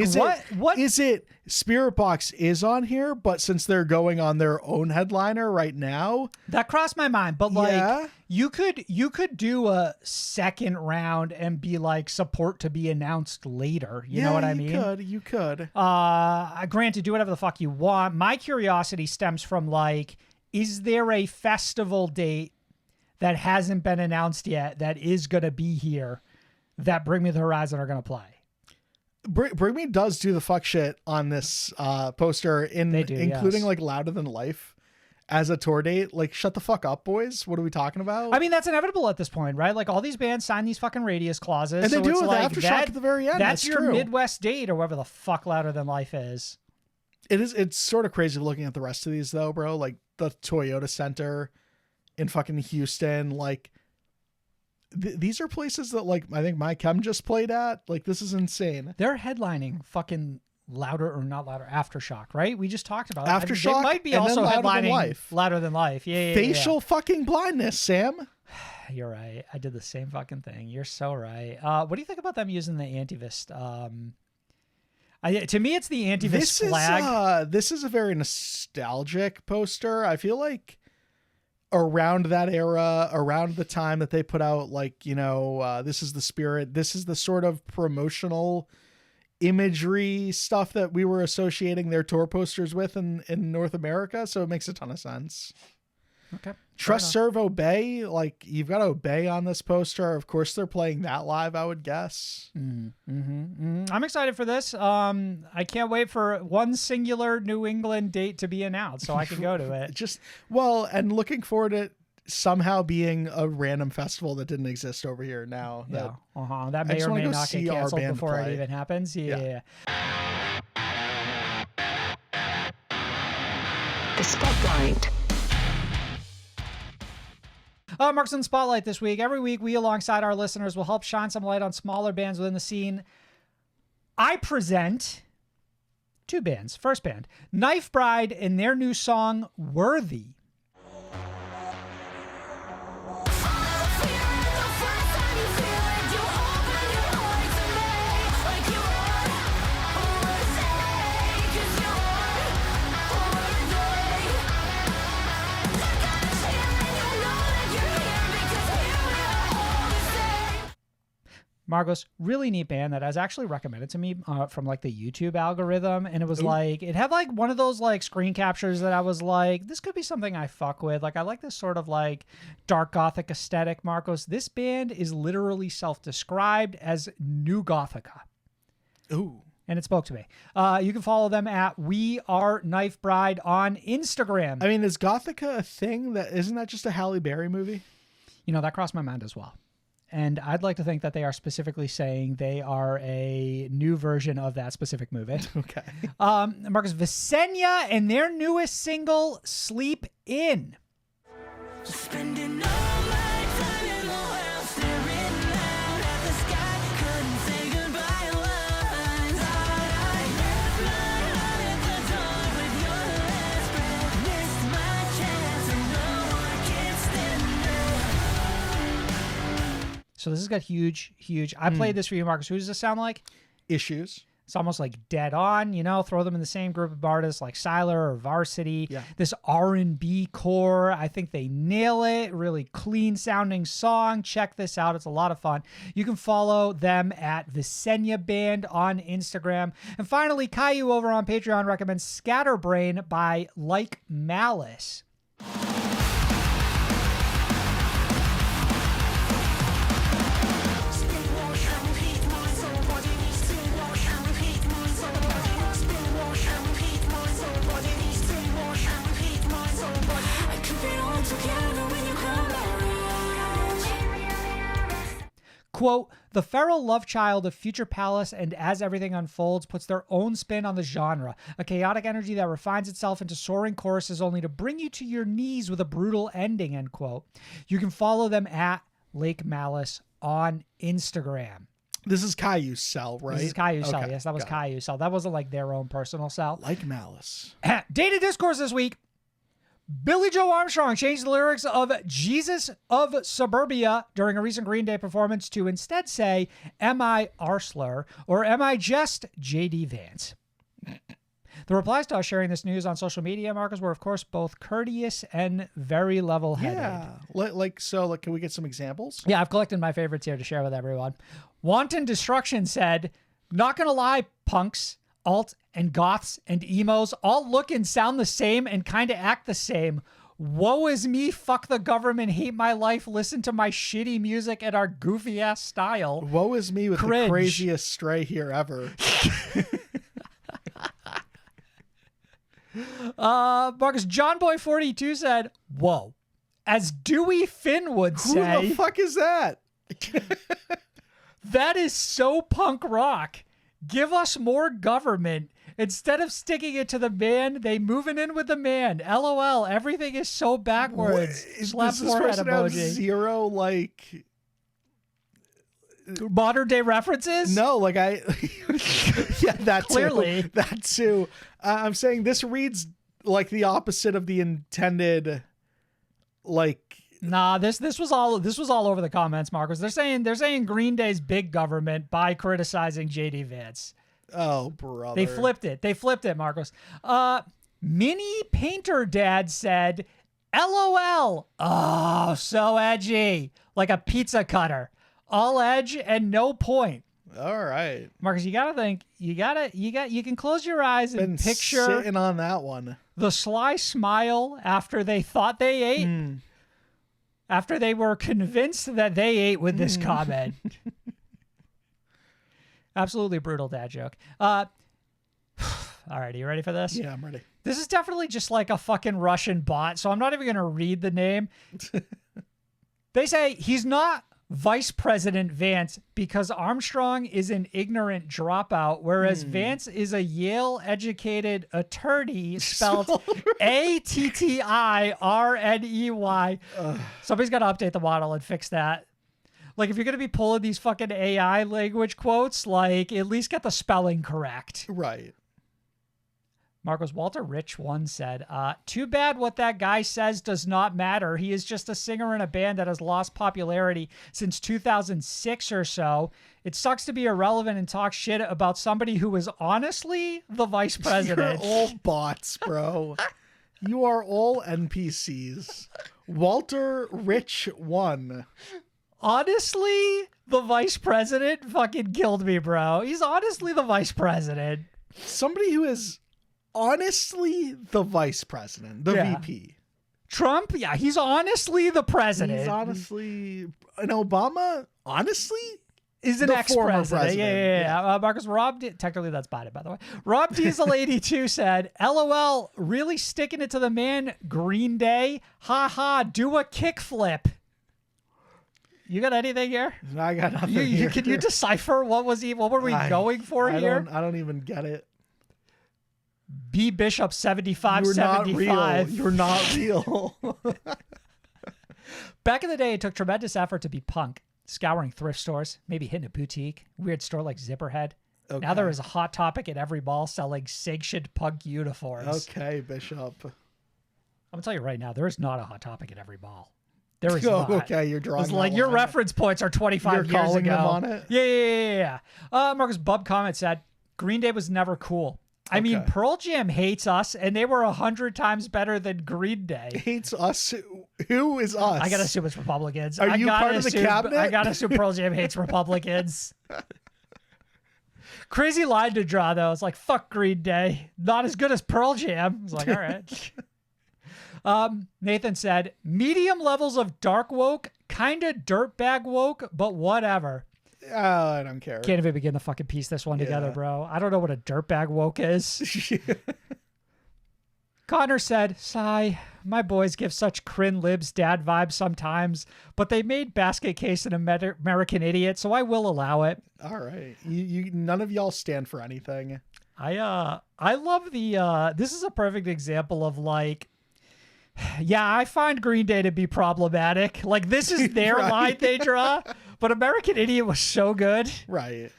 what is it? Spiritbox is on here, but since they're going on their own headliner right now, that crossed my mind. But like, you could do a second round and be like support to be announced later. You know what I mean? You could. Granted, do whatever the fuck you want. My curiosity stems from like, is there a festival date that hasn't been announced yet that is going to be here that Bring Me the Horizon are going to play? Bring Me does do the fuck shit on this poster, including like Louder Than Life as a tour date. Like, shut the fuck up, boys. What are we talking about? I mean, that's inevitable at this point, right? Like, all these bands sign these fucking radius clauses. And they do it with like Aftershock at the very end. That's your true. Midwest date or whatever the fuck Louder Than Life is. It's sort of crazy looking at the rest of these though, bro. Like the Toyota Center in fucking Houston, like these are places that like I think my chem just played at. Like, this is insane. They're headlining fucking Aftershock, right? We just talked about Aftershock. They might be also headlining Louder Than Life. Yeah. Facial fucking blindness, Sam. You're right. I did the same fucking thing. You're so right. What do you think about them using the Antivist? To me, it's the Antivist flag. This is a very nostalgic poster. I feel like around that era, around the time that they put out, like, you know, This Is the Spirit. This is the sort of promotional imagery stuff that we were associating their tour posters with in North America. So it makes a ton of sense. Okay. Trust, Serve, Obey. Like, you've got Obey on this poster. Of course, they're playing that live, I would guess. I'm excited for this. I can't wait for one singular New England date to be announced so I can go to it. And looking forward to it somehow being a random festival that didn't exist over here now. That may or may not get canceled before it even happens. Yeah. The Spotlight. Marks in Spotlight this week. Every week, we, alongside our listeners, will help shine some light on smaller bands within the scene. I present 2 bands. First band, Knife Bride and their new song, Worthy. Marcos, really neat band that was actually recommended to me from like the YouTube algorithm. And it was like, it had like one of those like screen captures that I was like, this could be something I fuck with. Like, I like this sort of like dark gothic aesthetic, Marcos. This band is literally self-described as New Gothica. Ooh. And it spoke to me. You can follow them at We Are Knife Bride on Instagram. I mean, is Gothica a thing? Isn't that just a Halle Berry movie? You know, that crossed my mind as well. And I'd like to think that they are specifically saying they are a new version of that specific movie. Okay. Marcus, Visenya and their newest single, Sleep In. Spending all my time in the world staring out at the sky. Couldn't say goodbye once. I left my heart at the door with your last breath. Missed my chance and no one can stand it. So this has got huge. I played this for you, Marcus. Who does this sound like? Issues. It's almost like Dead On, you know, throw them in the same group of artists like Siler or Varsity. Yeah. This R&B core, I think they nail it. Really clean sounding song. Check this out. It's a lot of fun. You can follow them at Visenya Band on Instagram. And finally, Caillou over on Patreon recommends Scatterbrain by Like Malice. Quote, the feral love child of Future Palace and As Everything Unfolds puts their own spin on the genre, a chaotic energy that refines itself into soaring choruses only to bring you to your knees with a brutal ending, end quote. You can follow them at Lake Malice on Instagram. This is Caillou's cell, right? This is Caillou's cell. Okay, Yes, that was got it. Caillou's cell. That wasn't like their own personal cell. Like Malice. Data Discourse this week. Billy Joe Armstrong changed the lyrics of Jesus of Suburbia during a recent Green Day performance to instead say, am I Arsler or am I just J.D. Vance? The replies to us sharing this news on social media, Marcus, were of course both courteous and very level-headed. Yeah. Can we get some examples? Yeah, I've collected my favorites here to share with everyone. Wanton Destruction said, not gonna lie, punks, alt and goths and emos all look and sound the same and kind of act the same. Woe is me, fuck the government, hate my life, listen to my shitty music and our goofy ass style. Woe is me with Cringe. the craziest stray here ever. Marcus, John Boy 42 said, whoa, as Dewey Finn would Who say, the fuck is that? that is so punk rock. Give us more government. Instead of sticking it to the man, they moving in with the man. LOL. Everything is so backwards. Slap Does this forehead person have emoji. zero, like... Modern day references? No, like I... yeah, that Clearly. too. That too. I'm saying this reads like the opposite of the intended, like... Nah, this was all over the comments, Marcus. They're saying Green Day's big government by criticizing JD Vance. Oh, brother. They flipped it, Marcos. Mini Painter Dad said, LOL. Oh, so edgy. Like a pizza cutter. All edge and no point. All right. Marcus, you gotta think. You can close your eyes and Been picture sitting on that one. the sly smile after they thought they ate. After they were convinced that they ate with this comment. Absolutely brutal dad joke. All right, are you ready for this? Yeah, I'm ready. This is definitely just like a fucking Russian bot, so I'm not even going to read the name. They say he's not Vice President Vance because Armstrong is an ignorant dropout, whereas Vance is a Yale-educated attorney, spelled Attirney. Somebody's got to update the model and fix that. Like, if you're going to be pulling these fucking AI language quotes, like, at least get the spelling correct. Right. Marcos Walter Rich once said, too bad what that guy says does not matter. He is just a singer in a band that has lost popularity since 2006 or so. It sucks to be irrelevant and talk shit about somebody who was honestly the vice president. You're all bots, bro. You are all NPCs. Walter Rich 1. Honestly, the vice president fucking killed me, bro. He's honestly the vice president. Somebody who is honestly the vice president, the Yeah. VP. Trump, yeah, he's honestly the president. He's honestly, and Obama, honestly, Is an the ex-president. former president, Yeah. Marcus, technically that's Biden, by the way. Rob Diesel 82 said, LOL, really sticking it to the man, Green Day. Ha ha, do a kickflip. You got anything here? I got nothing here. Can you decipher what were we going for here? I don't even get it. B Bishop 7575. You're not real. Back in the day, it took tremendous effort to be punk, scouring thrift stores, maybe hitting a boutique, weird store like Zipperhead. Now Okay. there is a Hot Topic at every ball selling sanctioned punk uniforms. Okay, Bishop. I'm gonna tell you right now, there is not a Hot Topic at every ball. There is Oh, not. okay, you're drawing. It's like that your line. reference points are 25 You're years calling ago. them on it? Yeah. Marcus Bub comment said, Green Day was never cool. I mean, Okay. Pearl Jam hates us, and they were 100 times better than Green Day. Hates us. Who is us? I gotta assume it's Republicans. Are I you gotta part of the assume, cabinet? I gotta assume Pearl Jam hates Republicans. Crazy line to draw, though. It's like, fuck Green Day. Not as good as Pearl Jam. It's like, all right. Nathan said, medium levels of dark woke, kind of dirtbag woke, but whatever. I don't care. Can't even begin to fucking piece this one together, Yeah. bro. I don't know what a dirtbag woke is. Connor said, sigh, my boys give such crin libs dad vibes sometimes, but they made Basket Case an American Idiot, so I will allow it. All right. You none of y'all stand for anything. I love the this is a perfect example of like, yeah, I find Green Day to be problematic. Like, this is their Right. line they draw, but American Idiot was so good. Right.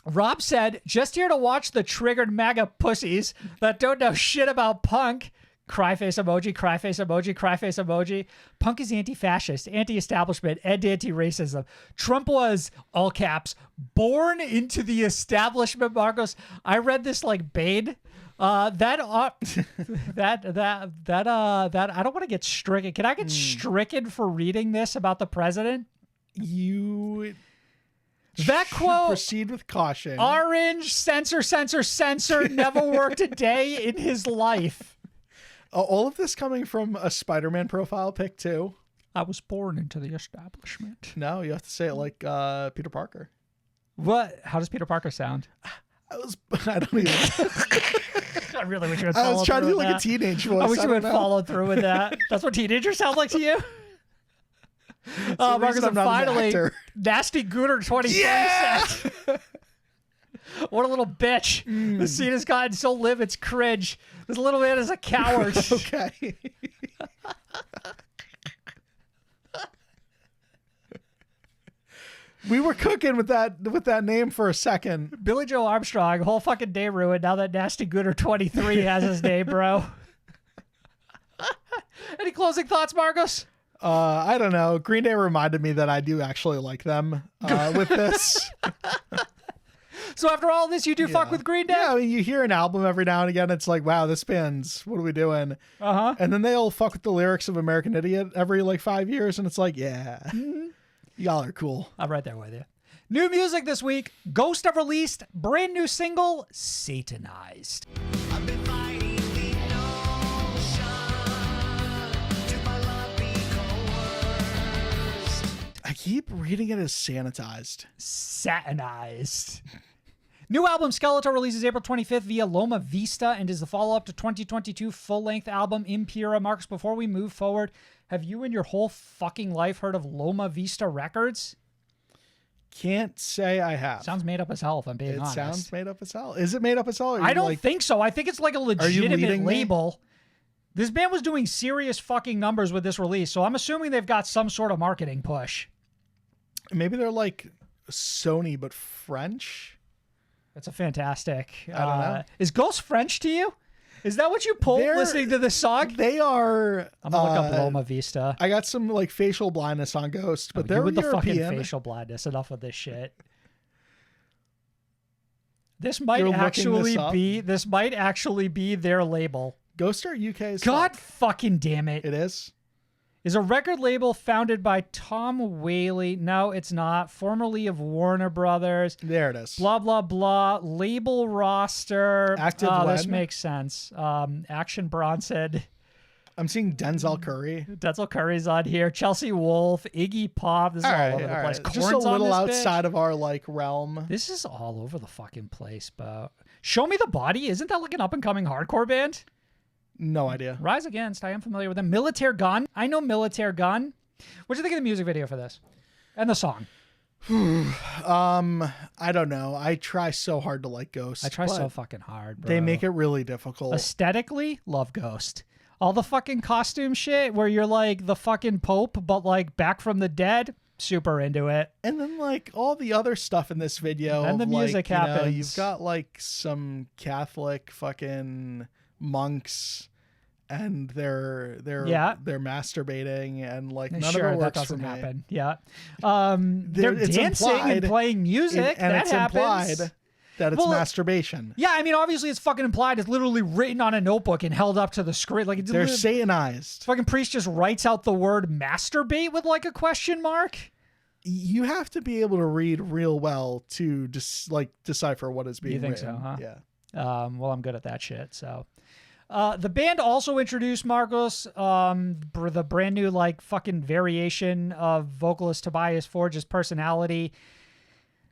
Rob said, just here to watch the triggered MAGA pussies that don't know shit about punk. Cry face emoji, cry face emoji, cry face emoji. Punk is anti-fascist, anti-establishment, and anti-racism. Trump was, all caps, born into the establishment, Marcos. I read this like Bane. I don't want to get stricken. Can I get stricken for reading this about the president? You That should quote, proceed with caution. orange, censor, never worked a day in his life. All of this coming from a Spider-Man profile pic too. I was born into the establishment. No, you have to say it like Peter Parker. What? How does Peter Parker sound? I don't even. I really wish you would I follow was trying to through do with like that. a teenage voice. I wish you don't would know. follow through with that. That's what teenagers sound like to you? Marcus, reason I'm and not an finally, actor. Nasty Gooter 23 Yeah! said, what a little bitch. The scene has gotten so live, it's cringe. This little man is a coward. Okay. We were cooking with that name for a second. Billy Joe Armstrong, whole fucking day ruined now that Nasty Gooter 23 has his name, bro. Any closing thoughts, Marcos? I don't know. Green Day reminded me that I do actually like them with this. So after all this, you do fuck with Green Day? Yeah, I mean, you hear an album every now and again. It's like, wow, this band's, what are we doing? Uh-huh. And then they'll fuck with the lyrics of American Idiot every like 5 years. And it's like, yeah, y'all are cool. I'm right there with you. New music this week. Ghost have released brand new single, Satanized. I've been fighting the notion to my love be coerced. I keep reading it as sanitized. Satanized. New album Skeletal releases April 25th via Loma Vista and is the follow-up to 2022 full-length album Impura. Marcus, before we move forward, have you in your whole fucking life heard of Loma Vista Records? Can't say I have. Sounds made up as hell, if I'm being It honest. sounds made up as hell. Is it made up as hell? Or are I you don't like, think so. I think it's like a legitimate leading me? label. This band was doing serious fucking numbers with this release, so I'm assuming they've got some sort of marketing push. maybe they're like Sony but French. That's a fantastic. I don't know. Is Ghost French to you? Is that what you pulled They're- listening to this song? They are. I'm gonna look up Loma Vista. I got some like facial blindness on Ghost, but You they're with the European. fucking facial blindness. Enough of this shit. This might You're looking actually this up? be. This might actually be their label. Ghost are UK as God fuck. fucking damn it! It is. is a record label founded by Tom Whaley. No, it's not. Formerly of Warner Brothers. There it is. Blah, blah, blah. Label roster. Active This when? makes sense. Action Bronson. I'm seeing Denzel Curry. Denzel Curry's on here. Chelsea Wolfe. Iggy Pop. This is all over the place. Just a Korn's on little this outside bitch. of our like realm. This is all over the fucking place, but Show Me the Body. Isn't that like an up-and-coming hardcore band? No idea. Rise Against. I am familiar with them. Militaire Gun. I know Militaire Gun. What do you think of the music video for this? And the song? I don't know. I try so hard to like Ghost. I try but so fucking hard, bro. They make it really difficult. Aesthetically, love Ghost. All the fucking costume shit where you're like the fucking Pope, but like back from the dead, super into it. And then like all the other stuff in this video. And the of, music like, you know, happens. you've got like some Catholic fucking monks and they're masturbating and like none Sure, of it that works doesn't for me. happen. Yeah. They're It's dancing implied- and playing music. and that it's happens. implied that it's Well, masturbation. Yeah, I mean, obviously it's fucking implied. It's literally written on a notebook and held up to the screen. Like it's They're literally- Satanized. fucking priest just writes out the word masturbate with like a question mark. You have to be able to read real well to decipher what is being You think written. so, huh? Yeah. Well, I'm good at that shit. So, the band also introduced Marcos, the brand new like fucking variation of vocalist Tobias Forge's personality.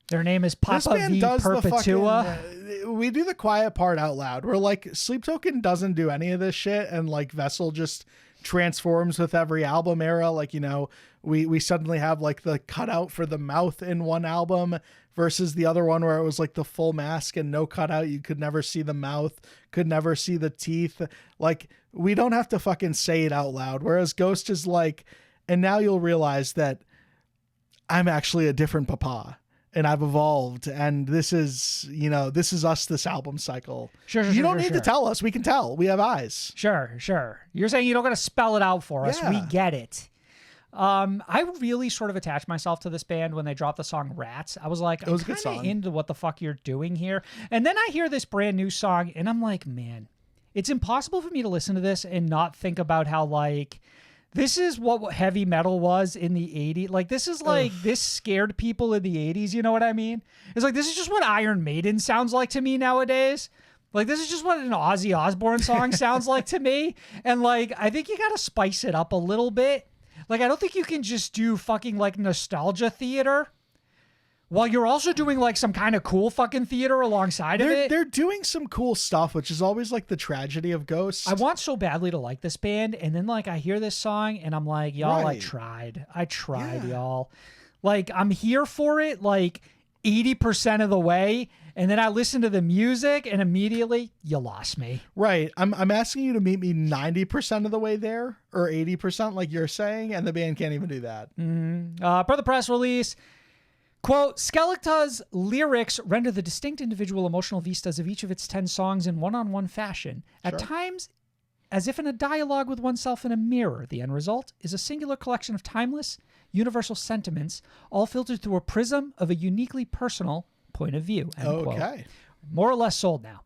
Their name is This Papa band V does Perpetua. the fucking. We do the quiet part out loud. We're like Sleep Token doesn't do any of this shit, and like Vessel just transforms with every album era. Like, you know, we suddenly have like the cutout for the mouth in one album versus the other one where it was like the full mask and no cutout. You could never see the mouth, could never see the teeth. Like, we don't have to fucking say it out loud. Whereas Ghost is like, and now you'll realize that I'm actually a different papa. And I've evolved, and this is, you know, this is us this album cycle. Sure, you don't need to tell us. We can tell. We have eyes. Sure. You're saying you don't got to spell it out for us. We Yeah. get it. I really sort of attached myself to this band when they dropped the song Rats. I was like, It was a I'm good kind of song. into what the fuck you're doing here. And then I hear this brand new song, and I'm like, man, it's impossible for me to listen to this and not think about how like this is what heavy metal was in the 80s. Like, this is like, this scared people in the 80s. You know what I mean? It's like, this is just what Iron Maiden sounds like to me nowadays. Like, this is just what an Ozzy Osbourne song sounds like to me. And, like, I think you got to spice it up a little bit. Like, I don't think you can just do fucking, like, nostalgia theater while you're also doing, like, some kind of cool fucking theater alongside of it. They're doing some cool stuff, which is always like the tragedy of Ghost. I want so badly to like this band, and then like I hear this song and I'm like, y'all, Right. I tried, Yeah. y'all. Like, I'm here for it like 80% of the way, and then I listen to the music and immediately you lost me. Right. I'm asking you to meet me 90% of the way there, or 80% like you're saying, and the band can't even do that. Per the press release, quote, Skelecta's lyrics render the distinct individual emotional vistas of each of its 10 songs in one-on-one fashion, at times as if in a dialogue with oneself in a mirror. The end result is a singular collection of timeless, universal sentiments, all filtered through a prism of a uniquely personal point of view. End quote. Okay. More or less sold now.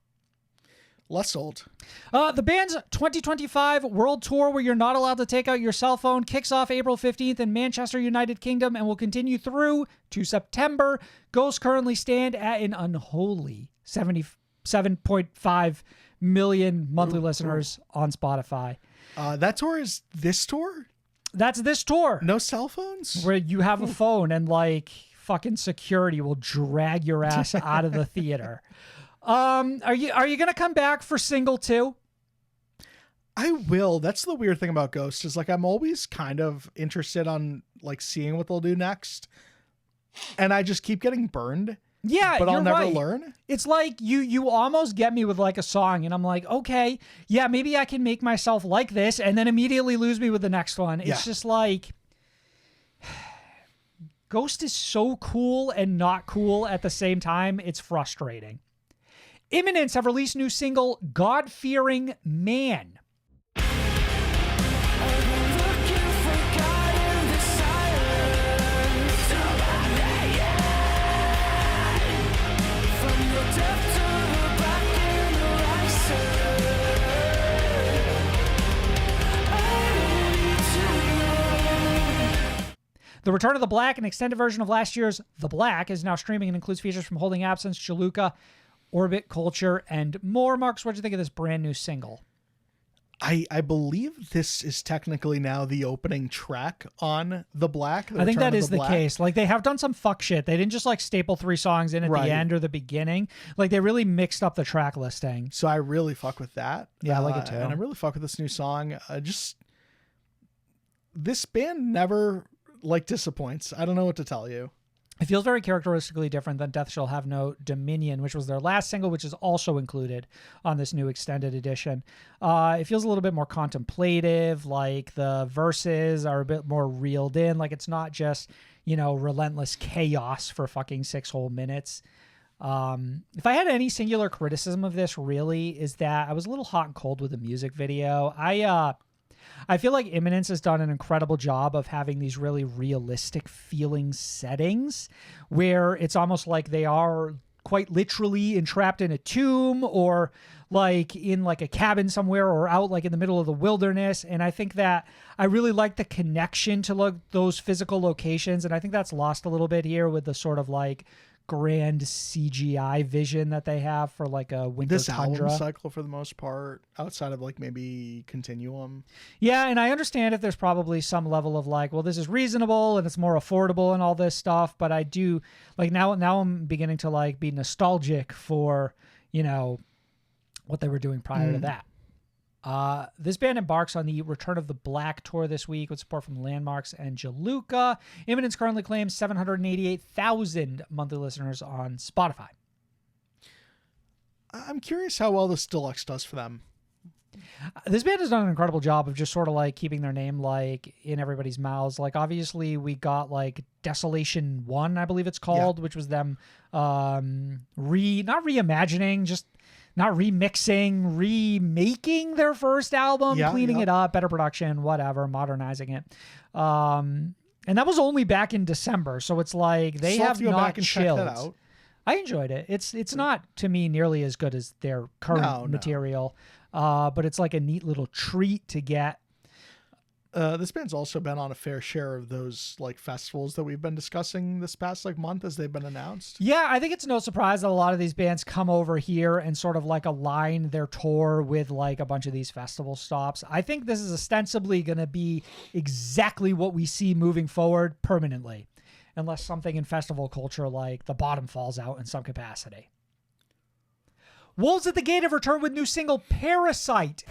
Less sold. The band's 2025 world tour, where you're not allowed to take out your cell phone, kicks off April 15th in Manchester, United Kingdom, and will continue through to September. Ghosts currently stand at an unholy 77.5 million monthly listeners on Spotify. That tour is this tour? That's this tour, No cell phones? where you have a phone and like fucking security will drag your ass out of the theater. Are you gonna come back for single 2? I will. That's the weird thing about Ghost is like I'm always kind of interested on like seeing what they'll do next. And I just keep getting burned. Yeah, But I'll you're never right. learn. It's like you almost get me with like a song, and I'm like, okay, yeah, maybe I can make myself like this, and then immediately lose me with the next one. It's Yeah. just like Ghost is so cool and not cool at the same time. It's frustrating. Imminence have released new single God-Fearing Man. The Return of the Black, an extended version of last year's The Black, is now streaming and includes features from Holding Absence, Jaluka, Orbit, Culture, and more. Marcus, what did you think of this brand new single? I believe this is technically now the opening track on The Black. I think that is the case. Like, they have done some fuck shit. They didn't just like staple 3 songs in at the end or the beginning. Like, they really mixed up the track listing. So I really fuck with that. Yeah, I like it too. And I really fuck with this new song. This band never like disappoints. I don't know what to tell you. It feels very characteristically different than Death Shall Have No Dominion, which was their last single, which is also included on this new extended edition. It feels a little bit more contemplative, like the verses are a bit more reeled in, like it's not just, relentless chaos for fucking 6 whole minutes. If I had any singular criticism of this, really, is that I was a little hot and cold with the music video. I feel like Imminence has done an incredible job of having these really realistic feeling settings where it's almost like they are quite literally entrapped in a tomb or like in like a cabin somewhere or out like in the middle of the wilderness. And I think that I really like the connection to those physical locations. And I think that's lost a little bit here with the sort of like grand CGI vision that they have for like a winter tundra. Album cycle for the most part, outside of like maybe Continuum. Yeah, and I understand if there's probably some level of like, well, this is reasonable and it's more affordable and all this stuff, but I do like now I'm beginning to like be nostalgic for, what they were doing prior to that. This band embarks on the Return of the Black tour this week with support from Landmarks and Jaluka. Imminence currently claims 788,000 monthly listeners on Spotify. I'm curious how well this deluxe does for them. This band has done an incredible job of just sort of like keeping their name like in everybody's mouths. Like obviously we got like Desolation 1, I believe it's called, which was them not reimagining, just not remixing, remaking their first album, cleaning it up, better production, whatever, modernizing it. And that was only back in December. So it's like they have not chilled. Check that out. I enjoyed it. It's not to me nearly as good as their current material, but it's like a neat little treat to get. This band's also been on a fair share of those like festivals that we've been discussing this past like month as they've been announced. Yeah, I think it's no surprise that a lot of these bands come over here and sort of like align their tour with like a bunch of these festival stops. I think this is ostensibly going to be exactly what we see moving forward permanently, unless something in festival culture like the bottom falls out in some capacity. Wolves at the Gate have returned with new single Parasite.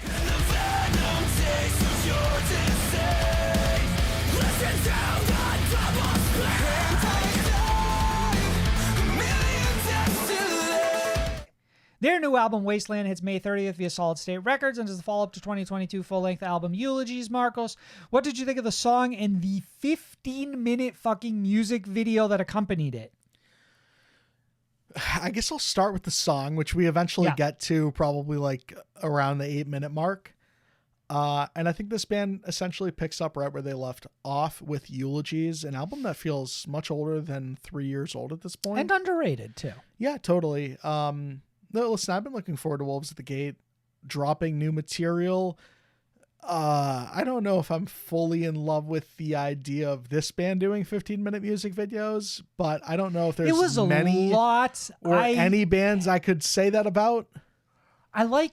Their new album, Wasteland, hits May 30th via Solid State Records and is the follow-up to 2022 full-length album Eulogies. Marcos, what did you think of the song and the 15-minute fucking music video that accompanied it? I guess I'll start with the song, which we eventually get to probably like around the 8-minute mark. And I think this band essentially picks up right where they left off with Eulogies, an album that feels much older than 3 years old at this point. And underrated, too. Yeah, totally. No, listen, I've been looking forward to Wolves at the Gate dropping new material. I don't know if I'm fully in love with the idea of this band doing 15-minute music videos, but I don't know if there's many any bands I could say that about. I like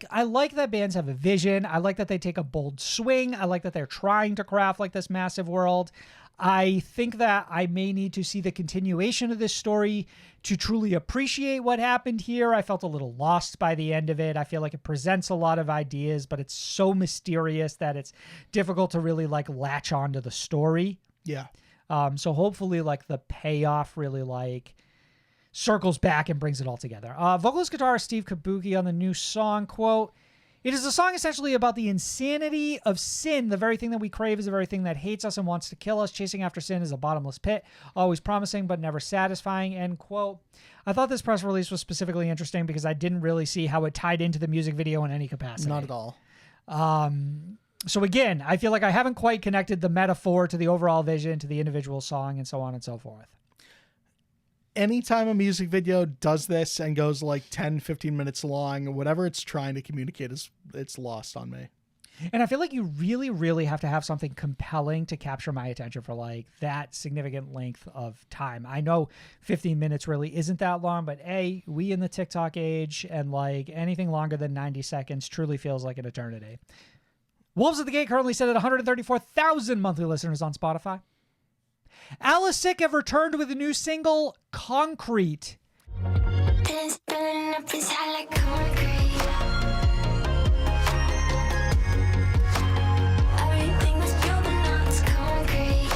that bands have a vision. I like that they take a bold swing. I like that they're trying to craft like this massive world. I think that I may need to see the continuation of this story to truly appreciate what happened here. I felt a little lost by the end of it. I feel like it presents a lot of ideas, but it's so mysterious that it's difficult to really like latch onto the story. Yeah. So hopefully like the payoff really like circles back and brings it all together. Vocalist guitarist Steve Kabuki on the new song, quote, "It is a song essentially about the insanity of sin. The very thing that we crave is the very thing that hates us and wants to kill us. Chasing after sin is a bottomless pit, always promising but never satisfying," end quote. I thought this press release was specifically interesting because I didn't really see how it tied into the music video in any capacity. Not at all. So again, I feel like I haven't quite connected the metaphor to the overall vision, to the individual song, and so on and so forth. Anytime a music video does this and goes like 10, 15 minutes long, whatever it's trying to communicate it's lost on me. And I feel like you really, really have to have something compelling to capture my attention for like that significant length of time. I know 15 minutes really isn't that long, but we in the TikTok age, and like anything longer than 90 seconds truly feels like an eternity. Wolves at the Gate currently sit at 134,000 monthly listeners on Spotify. Alissic have returned with a new single, Concrete. This burning up is hot like concrete. Everything was pure, but now it's concrete.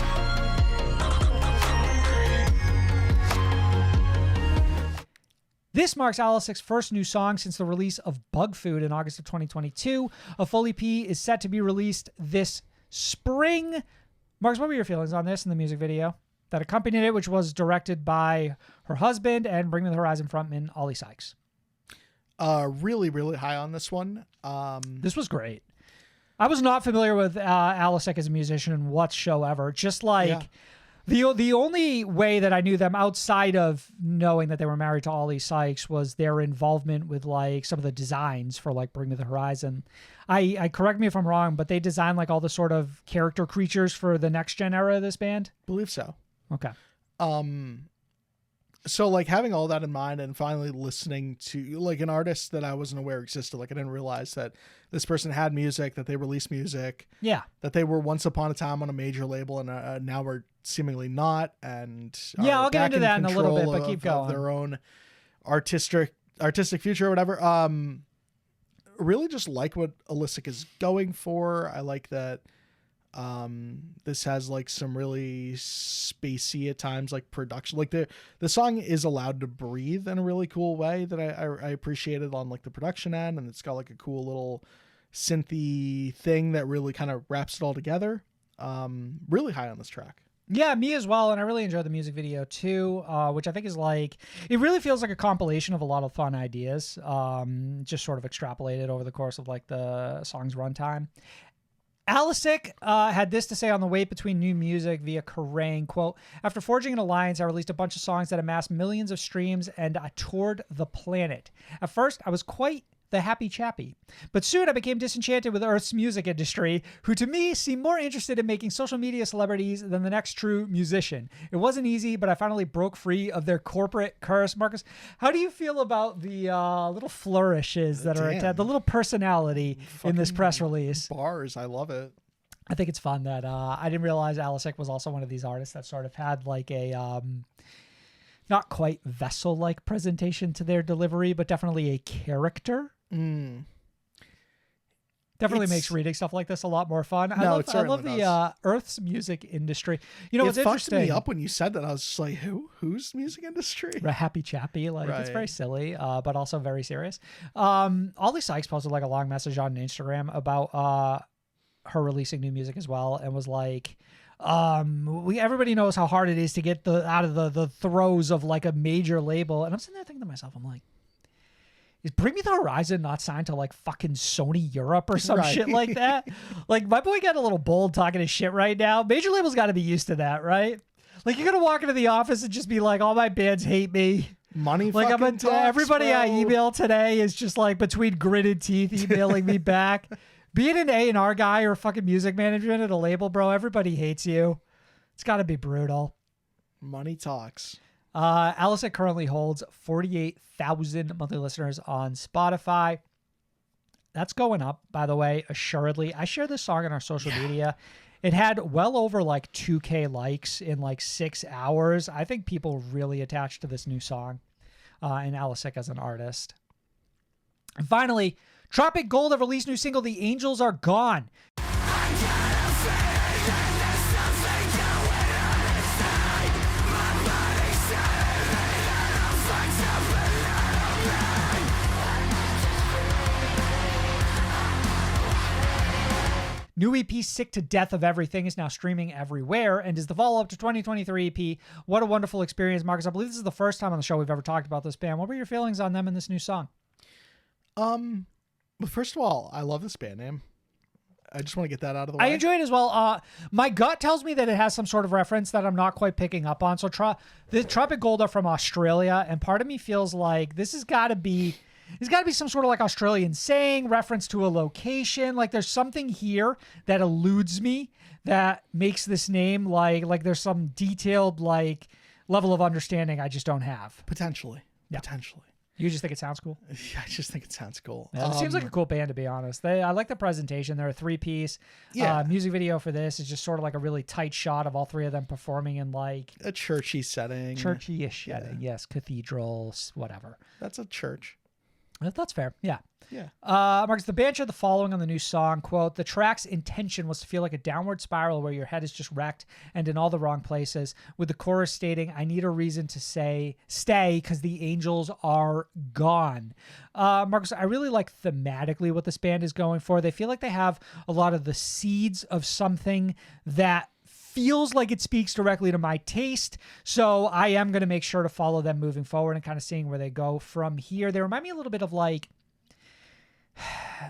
This marks Alissic's first new song since the release of Bug Food in August of 2022. A full EP is set to be released this spring. Marcus, what were your feelings on this and the music video that accompanied it, which was directed by her husband and Bring Me the Horizon frontman Ollie Sykes? Really, really high on this one. This was great. I was not familiar with Alissic as a musician whatsoever. Just like the only way that I knew them outside of knowing that they were married to Ollie Sykes was their involvement with like some of the designs for like Bring Me the Horizon. I correct me if I'm wrong, but they designed like all the sort of character creatures for the next gen era of this band. Believe so. Okay. So like having all that in mind and finally listening to like an artist that I wasn't aware existed, like I didn't realize that this person had music, that they released music, that they were once upon a time on a major label and now we're seemingly not. And I'll get into that in a little bit, but keep going. Their own artistic future or whatever. Really just like what Alissic is going for. I like that. This has like some really spacey at times, like production, like the song is allowed to breathe in a really cool way that I appreciated on like the production end. And it's got like a cool little synthy thing that really kind of wraps it all together. Really high on this track. Yeah, me as well. And I really enjoyed the music video too, which I think is like, it really feels like a compilation of a lot of fun ideas, just sort of extrapolated over the course of like the song's runtime. Alissic had this to say on the wait between new music via Kerrang, quote, "After forging an alliance, I released a bunch of songs that amassed millions of streams and I toured the planet. At first, I was quite the happy chappy, but soon I became disenchanted with Earth's music industry, who to me seemed more interested in making social media celebrities than the next true musician. It wasn't easy, but I finally broke free of their corporate curse." Marcus, how do you feel about the little flourishes that are attached, the little personality in this press release? Bars, I love it. I think it's fun that I didn't realize Alissic was also one of these artists that sort of had like a not quite vessel-like presentation to their delivery, but definitely a character. Definitely makes reading stuff like this a lot more fun. I love the Earth's music industry. You know, it's interesting. It fucked me up when you said that. I was just like, whose music industry? Happy chappy, like it's very silly, but also very serious. Ollie Sykes posted like a long message on Instagram about her releasing new music as well, and was like, everybody knows how hard it is to get out of the throes of like a major label. And I'm sitting there thinking to myself, I'm like, is Bring Me the Horizon not signed to like fucking Sony Europe or some shit like that? Like my boy got a little bold talking his shit right now. Major labels got to be used to that, right? Like you're gonna walk into the office and just be like, all my bands hate me. Money like fucking talks, everybody bro. I email today is just like between gritted teeth emailing me back. Being an A&R guy or fucking music management at a label, bro, everybody hates you. It's got to be brutal. Money talks. Alissic currently holds 48,000 monthly listeners on Spotify. That's going up, by the way, assuredly. I shared this song on our social media. It had well over like 2K likes in like 6 hours. I think people really attached to this new song and Alissic as an artist. And finally, Tropic Gold have released new single, The Angels Are Gone. New EP Sick to Death of Everything is now streaming everywhere and is the follow-up to 2023 EP. What a wonderful experience, Marcus. I believe this is the first time on the show we've ever talked about this band. What were your feelings on them and this new song? Well, first of all, I love this band name. I just want to get that out of the way. I enjoy it as well. My gut tells me that it has some sort of reference that I'm not quite picking up on. So the Tropic Gold are from Australia, and part of me feels like this has got to be There's got to be some sort of like Australian saying, reference to a location. Like there's something here that eludes me that makes this name like there's some detailed like level of understanding I just don't have. Potentially. Yeah. Potentially. You just think it sounds cool? Yeah, I just think it sounds cool. Yeah, it seems like a cool band, to be honest. I like the presentation. They're a 3-piece. Yeah. Music video for this is just sort of like a really tight shot of all three of them performing in like a churchy setting. Churchy-ish setting. Yes, cathedrals, whatever. That's a church. That's fair. Yeah. Yeah. Marcus, the band shared the following on the new song, quote, "The track's intention was to feel like a downward spiral where your head is just wrecked and in all the wrong places, with the chorus stating, I need a reason to say stay because the angels are gone." Marcus, I really like thematically what this band is going for. They feel like they have a lot of the seeds of something that feels like it speaks directly to my taste. So I am going to make sure to follow them moving forward and kind of seeing where they go from here. They remind me a little bit of like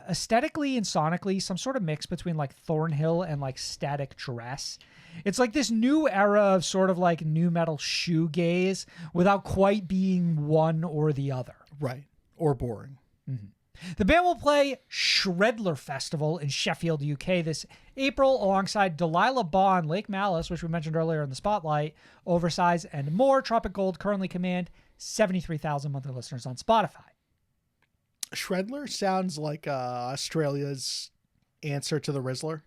aesthetically and sonically some sort of mix between like Thornhill and like Static Dress. It's like this new era of sort of like new metal shoegaze without quite being one or the other. Right. Or boring. Mm-hmm. The band will play Shredler Festival in Sheffield, UK this April alongside Delilah Bond, Lake Malice, which we mentioned earlier in the Spotlight, Oversize, and more. Tropic Gold currently command 73,000 monthly listeners on Spotify. Shredler sounds like Australia's answer to the Rizzler.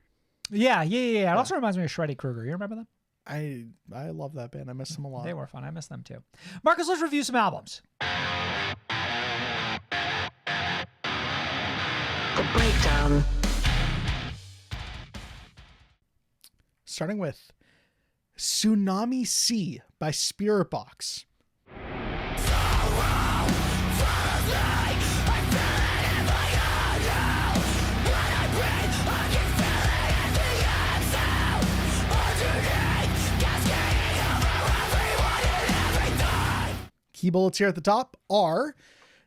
Yeah. It also reminds me of Shreddy Krueger. You remember them? I love that band. I miss them a lot. They were fun. I miss them too. Marcus, let's review some albums. The Breakdown. Starting with Tsunami Sea by Spiritbox. Key bullets here at the top are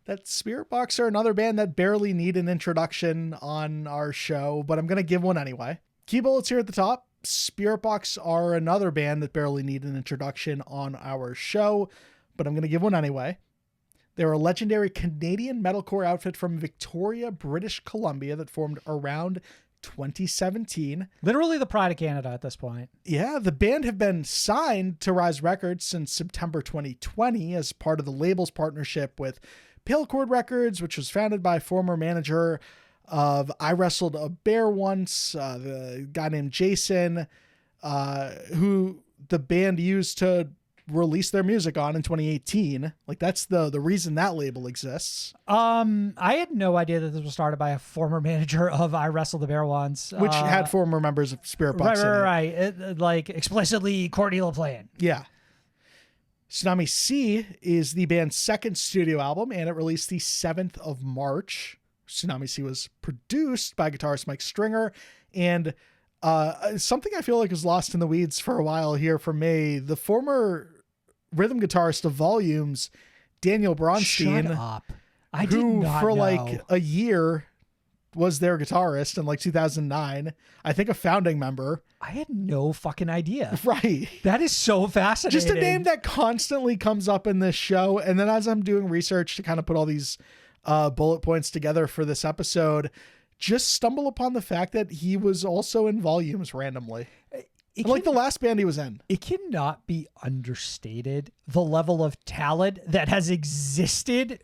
that Spiritbox are another band that barely need an introduction on our show, but I'm going to give one anyway. Key bullets here at the top. Spiritbox are another band that barely need an introduction on our show, but I'm going to give one anyway. They're a legendary Canadian metalcore outfit from Victoria, British Columbia that formed around 2017. Literally the pride of Canada at this point. Yeah, the band have been signed to Rise Records since September 2020 as part of the label's partnership with Pale Chord Records, which was founded by former manager of I Wrestled a Bear Once, the guy named Jason, who the band used to release their music on in 2018. Like that's the reason that label exists. I had no idea that this was started by a former manager of I Wrestled the Bear Once, which had former members of Spiritbox. Right. It, like explicitly Courtney LaPlante. Yeah. Tsunami Sea is the band's second studio album, and it released the 7th of March. Tsunami Sea was produced by guitarist Mike Stringer, and something I feel like was lost in the weeds for a while here for me. The former rhythm guitarist of Volumes, Daniel Bronstein, Shut up. I did who not for know. like a year was their guitarist in like 2009. I think a founding member. I had no fucking idea. Right. That is so fascinating. Just a name that constantly comes up in this show. And then as I'm doing research to kind of put all these bullet points together for this episode, just stumble upon the fact that he was also in Volumes randomly. Like the last band he was in. It cannot be understated the level of talent that has existed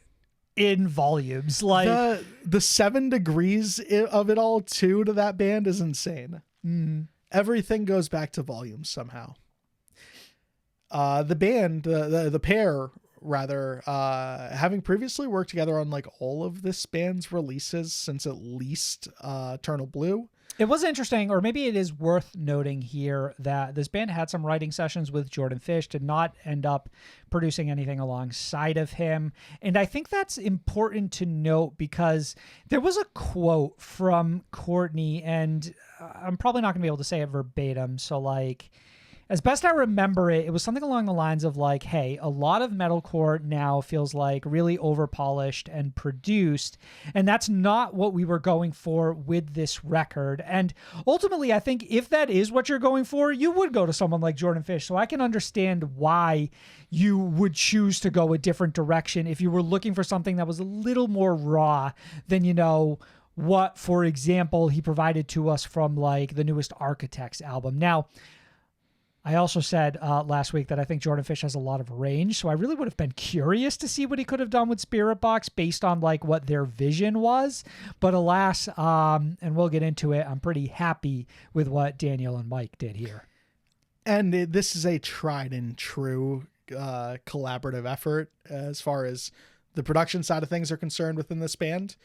in Volumes. Like the 7 degrees of it all too to that band is insane. Everything goes back to Volumes somehow. The band, the pair rather, having previously worked together on like all of this band's releases since at least Eternal Blue. It was interesting, or maybe it is worth noting here, that this band had some writing sessions with Jordan Fish, did not end up producing anything alongside of him. And I think that's important to note because there was a quote from Courtney, and I'm probably not going to be able to say it verbatim. So like, as best I remember it, it was something along the lines of like, hey, a lot of metalcore now feels like really overpolished and produced, and that's not what we were going for with this record. And ultimately, I think if that is what you're going for, you would go to someone like Jordan Fish. So I can understand why you would choose to go a different direction if you were looking for something that was a little more raw than, you know, what, for example, he provided to us from like the newest Architects album. Now, I also said last week that I think Jordan Fish has a lot of range, so I really would have been curious to see what he could have done with Spiritbox based on like what their vision was. But alas, and we'll get into it, I'm pretty happy with what Daniel and Mike did here. And this is a tried and true collaborative effort as far as the production side of things are concerned within this band.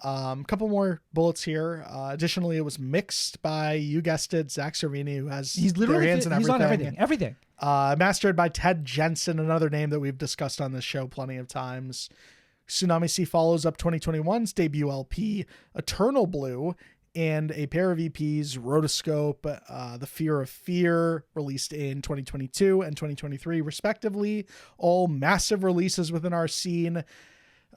Couple more bullets here. Additionally, it was mixed by, you guessed it, Zach Cervini, who has their hands in everything. He's on everything. Mastered by Ted Jensen, another name that we've discussed on this show plenty of times. Tsunami Sea follows up 2021's debut LP, Eternal Blue, and a pair of EPs, Rotoscope, The Fear of Fear, released in 2022 and 2023, respectively. All massive releases within our scene.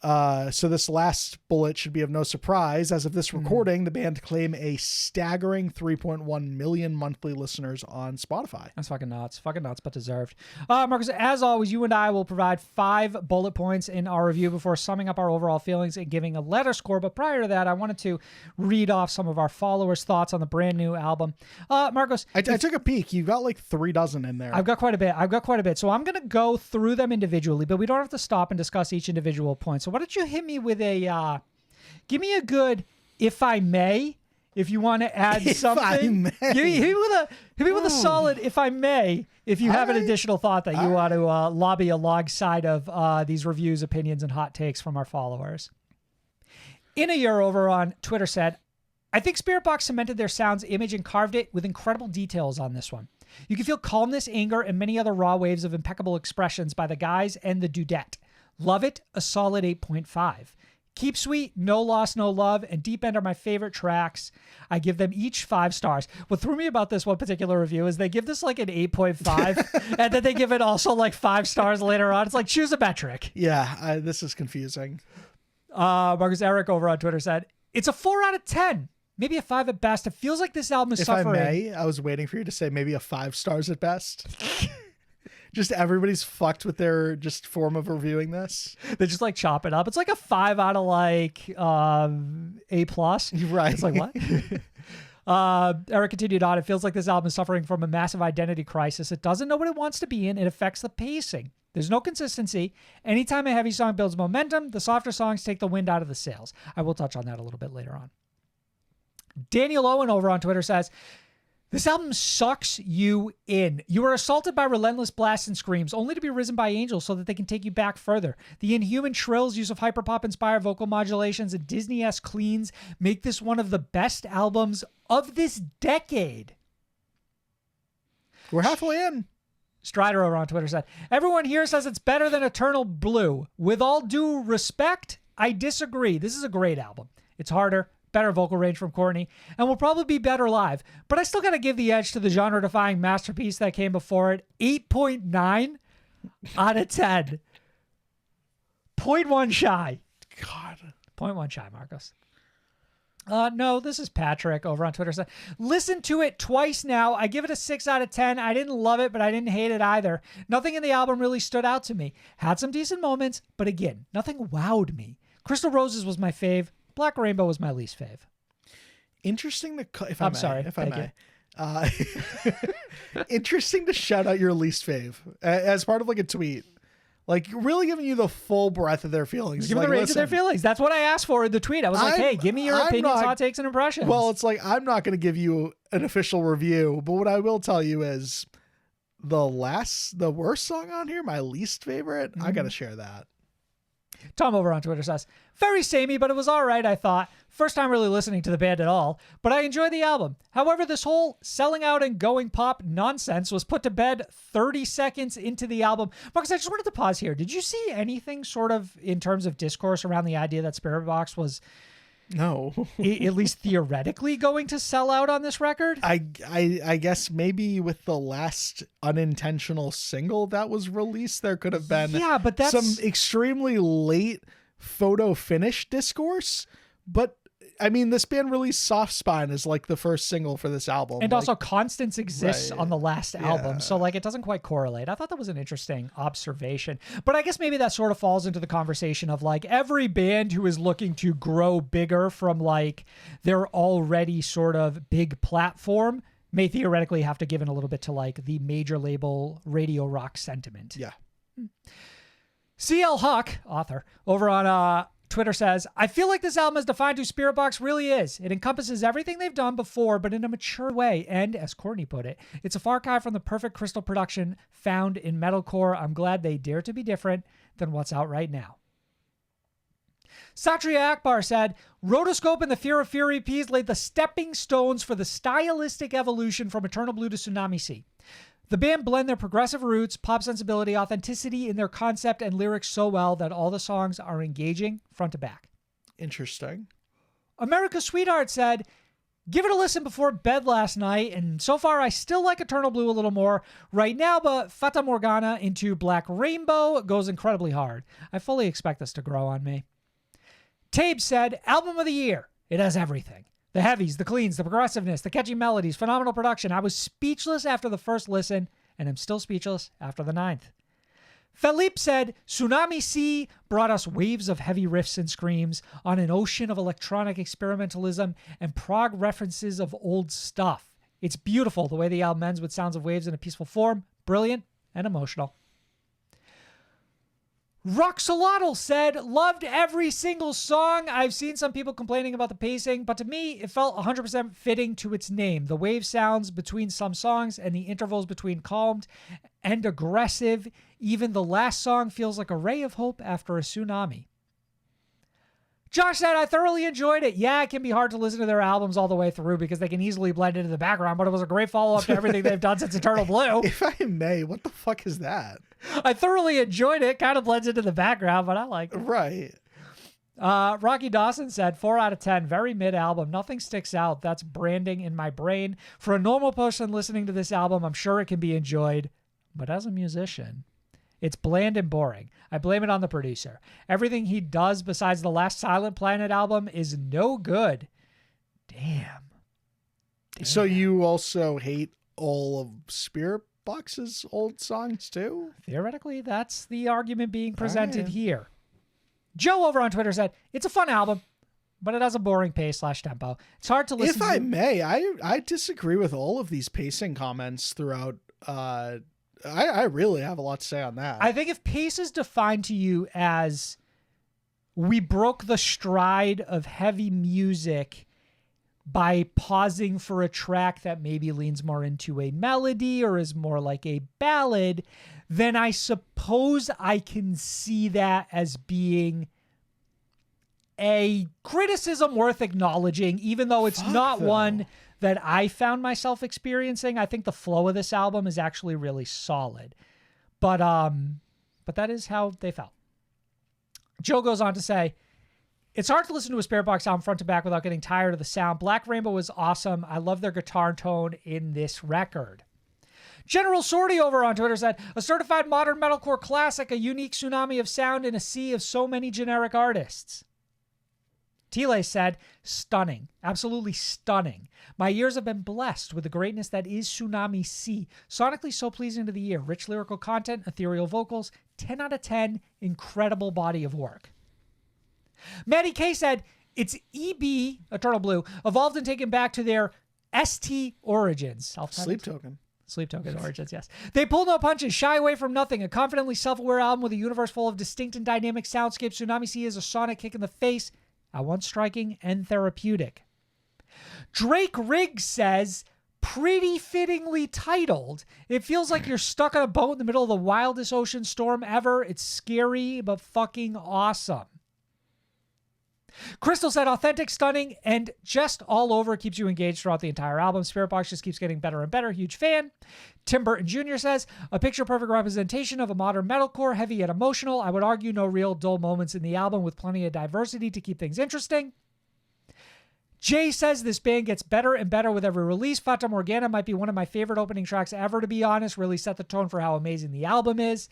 So this last bullet should be of no surprise. As of this recording, the band claim a staggering 3.1 million monthly listeners on Spotify. That's fucking nuts, but deserved. Marcus, as always, you and I will provide 5 bullet points in our review before summing up our overall feelings and giving a letter score. But prior to that, I wanted to read off some of our followers' thoughts on the brand new album. Marcos, I took a peek. You've got like 3 dozen in there. I've got quite a bit. So I'm going to go through them individually, but we don't have to stop and discuss each individual point. So why don't you hit me with a, give me a good, if I may, if you want to add something. Hit me with a solid, if I may, if you have an additional thought that you want to lobby alongside of these reviews, opinions, and hot takes from our followers. In a year over on Twitter said, I think Spiritbox cemented their sound's image and carved it with incredible details on this one. You can feel calmness, anger, and many other raw waves of impeccable expressions by the guys and the dudette. Love it, a solid 8.5. Keep Sweet, No Loss, No Love, and Deep End are my favorite tracks. I give them each 5 stars. What threw me about this one particular review is they give this like an 8.5, and then they give it also like 5 stars later on. It's like, choose a metric. Yeah, this is confusing. Marcus Eric over on Twitter said, it's a 4 out of 10. Maybe a 5 at best. It feels like this album is suffering. If I may, I was waiting for you to say maybe a 5 stars at best. Just everybody's fucked with their just form of reviewing this. They just like chop it up. It's like a 5 out of like A+. Right. It's like, what? Eric continued on. It feels like this album is suffering from a massive identity crisis. It doesn't know what it wants to be in. It affects the pacing. There's no consistency. Anytime a heavy song builds momentum, the softer songs take the wind out of the sails. I will touch on that a little bit later on. Daniel Owen over on Twitter says, this album sucks you in. You are assaulted by relentless blasts and screams, only to be risen by angels so that they can take you back further. The inhuman trills, use of hyperpop-inspired vocal modulations, and Disney-esque cleans make this one of the best albums of this decade. We're halfway in. Strider over on Twitter said, everyone here says it's better than Eternal Blue. With all due respect, I disagree. This is a great album. It's harder, better vocal range from Courtney, and will probably be better live. But I still got to give the edge to the genre-defying masterpiece that came before it. 8.9 out of 10. 0.1 shy. God. 0.1 shy, Marcos. No, this is Patrick over on Twitter. Listen to it twice now. I give it a 6 out of 10. I didn't love it, but I didn't hate it either. Nothing in the album really stood out to me. Had some decent moments, but again, nothing wowed me. Crystal Roses was my fave. Black Rainbow was my least fave. Interesting to, interesting to shout out your least fave as part of like a tweet. Like really giving you the full breadth of their feelings. Give me the range of their feelings. That's what I asked for in the tweet. I was like, hey, give me your opinions, hot takes, and impressions. Well, it's like, I'm not going to give you an official review, but what I will tell you is the worst song on here, my least favorite, I got to share that. Tom over on Twitter says, very samey, but it was all right, I thought. First time really listening to the band at all, but I enjoyed the album. However, this whole selling out and going pop nonsense was put to bed 30 seconds into the album. Marcus, I just wanted to pause here. Did you see anything sort of in terms of discourse around the idea that Spiritbox was No. At least theoretically going to sell out on this record. I guess maybe with the last unintentional single that was released, there could have been but that's some extremely late photo finish discourse. But I mean, this band released Soft Spine as like the first single for this album. And also Constance exists Right. on the last album. So like it doesn't quite correlate. I thought that was an interesting observation. But I guess maybe that sort of falls into the conversation of like every band who is looking to grow bigger from like their already sort of big platform may theoretically have to give in a little bit to like the major label radio rock sentiment. Yeah. CL Huck, author, over on Twitter says, I feel like this album has defined who Spiritbox really is. It encompasses everything they've done before, but in a mature way. And, as Courtney put it, it's a far cry from the perfect crystal production found in metalcore. I'm glad they dare to be different than what's out right now. Satria Akbar said, Rotoscope and the Fear of Fear EPs laid the stepping stones for the stylistic evolution from Eternal Blue to Tsunami Sea. The band blend their progressive roots, pop sensibility, authenticity in their concept and lyrics so well that all the songs are engaging front to back. Interesting. America's Sweetheart said, give it a listen before bed last night, and so far I still like Eternal Blue a little more right now, but Fata Morgana into Black Rainbow goes incredibly hard. I fully expect this to grow on me. Tabe said, album of the year. It has everything. The heavies, the cleans, the progressiveness, the catchy melodies, phenomenal production. I was speechless after the first listen, and I'm still speechless after the 9th. Philippe said, Tsunami Sea brought us waves of heavy riffs and screams on an ocean of electronic experimentalism and prog references of old stuff. It's beautiful the way the album ends with sounds of waves in a peaceful form, brilliant and emotional. Roxolotl said, loved every single song. I've seen some people complaining about the pacing, but to me, it felt 100% fitting to its name. The wave sounds between some songs and the intervals between calmed and aggressive. Even the last song feels like a ray of hope after a tsunami. Josh said, I thoroughly enjoyed it. Yeah, it can be hard to listen to their albums all the way through because they can easily blend into the background, but it was a great follow-up to everything they've done since Eternal Blue. If I may, what the fuck is that? I thoroughly enjoyed it. Kind of blends into the background, but I like it. Right. Rocky Dawson said, 4 out of 10, very mid album. Nothing sticks out. That's branding in my brain. For a normal person listening to this album, I'm sure it can be enjoyed. But as a musician, it's bland and boring. I blame it on the producer. Everything he does besides the last Silent Planet album is no good. Damn. So you also hate all of Spiritbox's old songs too? Theoretically, that's the argument being presented right. here. Joe over on Twitter said, it's a fun album, but it has a boring pace / tempo. It's hard to listen If I to. may, I disagree with all of these pacing comments throughout. I really have a lot to say on that. I think if pace is defined to you as we broke the stride of heavy music by pausing for a track that maybe leans more into a melody or is more like a ballad, then I suppose I can see that as being a criticism worth acknowledging, even though it's not one that I found myself experiencing. I think the flow of this album is actually really solid. But that is how they felt. Joe goes on to say, it's hard to listen to a Spiritbox album front to back without getting tired of the sound. Black Rainbow is awesome. I love their guitar tone in this record. General Sorty over on Twitter said, a certified modern metalcore classic, a unique tsunami of sound in a sea of so many generic artists. Tile said, stunning, absolutely stunning. My ears have been blessed with the greatness that is Tsunami Sea. Sonically so pleasing to the ear. Rich lyrical content, ethereal vocals, 10 out of 10, incredible body of work. Maddie K said, it's EB, Eternal Blue, evolved and taken back to their ST origins. Sleep Token. Sleep Token origins, yes. They pull no punches, shy away from nothing. A confidently self-aware album with a universe full of distinct and dynamic soundscapes. Tsunami Sea is a sonic kick in the face, at once striking and therapeutic. Drake Riggs says, pretty fittingly titled. It feels like you're stuck on a boat in the middle of the wildest ocean storm ever. It's scary, but fucking awesome. Crystal said, authentic, stunning, and just all over. Keeps you engaged throughout the entire album. Spiritbox just keeps getting better and better. Huge fan. Tim Burton Jr. says, a picture-perfect representation of a modern metalcore, heavy yet emotional. I would argue no real dull moments in the album with plenty of diversity to keep things interesting. Jay says this band gets better and better with every release. Fata Morgana might be one of my favorite opening tracks ever, to be honest. Really set the tone for how amazing the album is.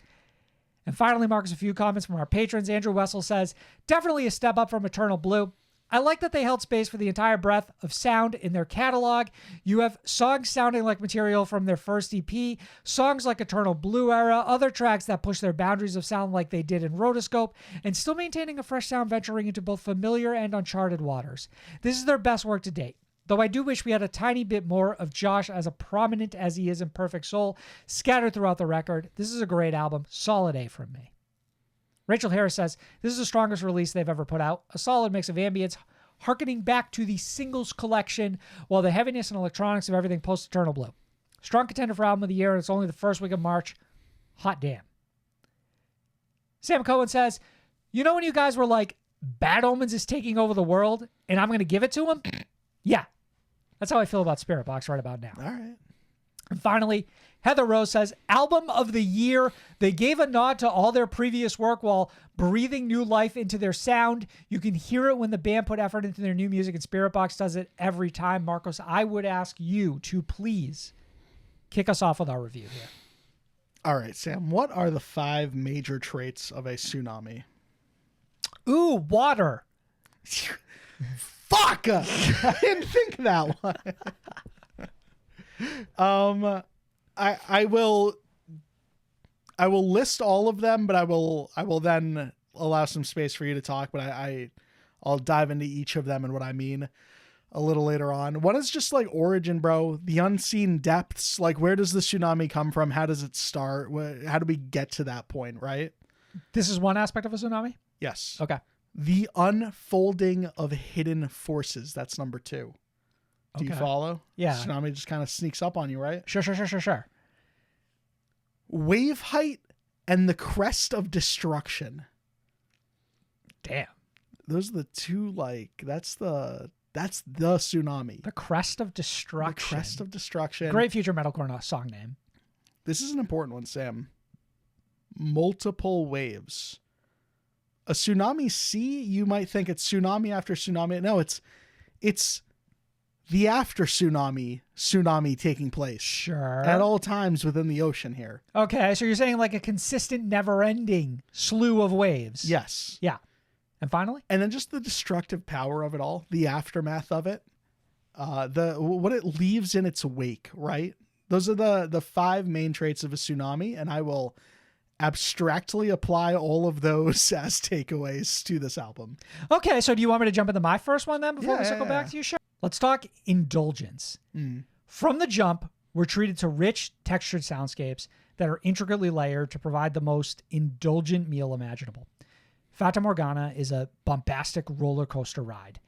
And finally, Marcus, a few comments from our patrons. Andrew Wessel says, definitely a step up from Eternal Blue. I like that they held space for the entire breadth of sound in their catalog. You have songs sounding like material from their first EP, songs like Eternal Blue Era, other tracks that push their boundaries of sound like they did in Rotoscope, and still maintaining a fresh sound venturing into both familiar and uncharted waters. This is their best work to date. Though I do wish we had a tiny bit more of Josh as prominent as he is in Perfect Soul, scattered throughout the record. This is a great album. Solid A from me. Rachel Harris says, this is the strongest release they've ever put out. A solid mix of ambience, harkening back to the singles collection, while the heaviness and electronics of everything post-Eternal Blue. Strong contender for album of the year, and it's only the first week of March. Hot damn. Sam Cohen says, you know when you guys were like, Bad Omens is taking over the world, and I'm going to give it to him? Yeah. That's how I feel about Spiritbox right about now. All right. And finally, Heather Rose says, album of the year. They gave a nod to all their previous work while breathing new life into their sound. You can hear it when the band put effort into their new music, and Spiritbox does it every time. Marcos, I would ask you to please kick us off with our review here. All right, Sam, what are the 5 major traits of a tsunami? Ooh, water. Fuck! I didn't think that one. I will list all of them, but I will then allow some space for you to talk, but I'll dive into each of them and what I mean a little later on. One is just like origin, bro. The unseen depths. Like, where does the tsunami come from? How does it start? How do we get to that point, right? This is one aspect of a tsunami? Yes. Okay. The unfolding of hidden forces. That's number 2. Do you follow? Yeah. Tsunami just kind of sneaks up on you, right? Sure. Wave height and the crest of destruction. Damn. Those are the 2, like, that's the tsunami. The crest of destruction. The crest of destruction. Great future metalcore song name. This is an important one, Sam. Multiple waves. A tsunami sea, you might think it's tsunami after tsunami. No, it's the after tsunami taking place. Sure. At all times within the ocean here. Okay, so you're saying like a consistent, never-ending slew of waves. Yes. Yeah. And finally? And then just the destructive power of it all, the aftermath of it, what it leaves in its wake, right? Those are the 5 main traits of a tsunami, and I will abstractly apply all of those as takeaways to this album. Okay, so do you want me to jump into my first one then before we circle Yeah. back to you? Sure. Let's talk indulgence. From the jump, we're treated to rich, textured soundscapes that are intricately layered to provide the most indulgent meal imaginable. Fata Morgana is a bombastic roller coaster ride.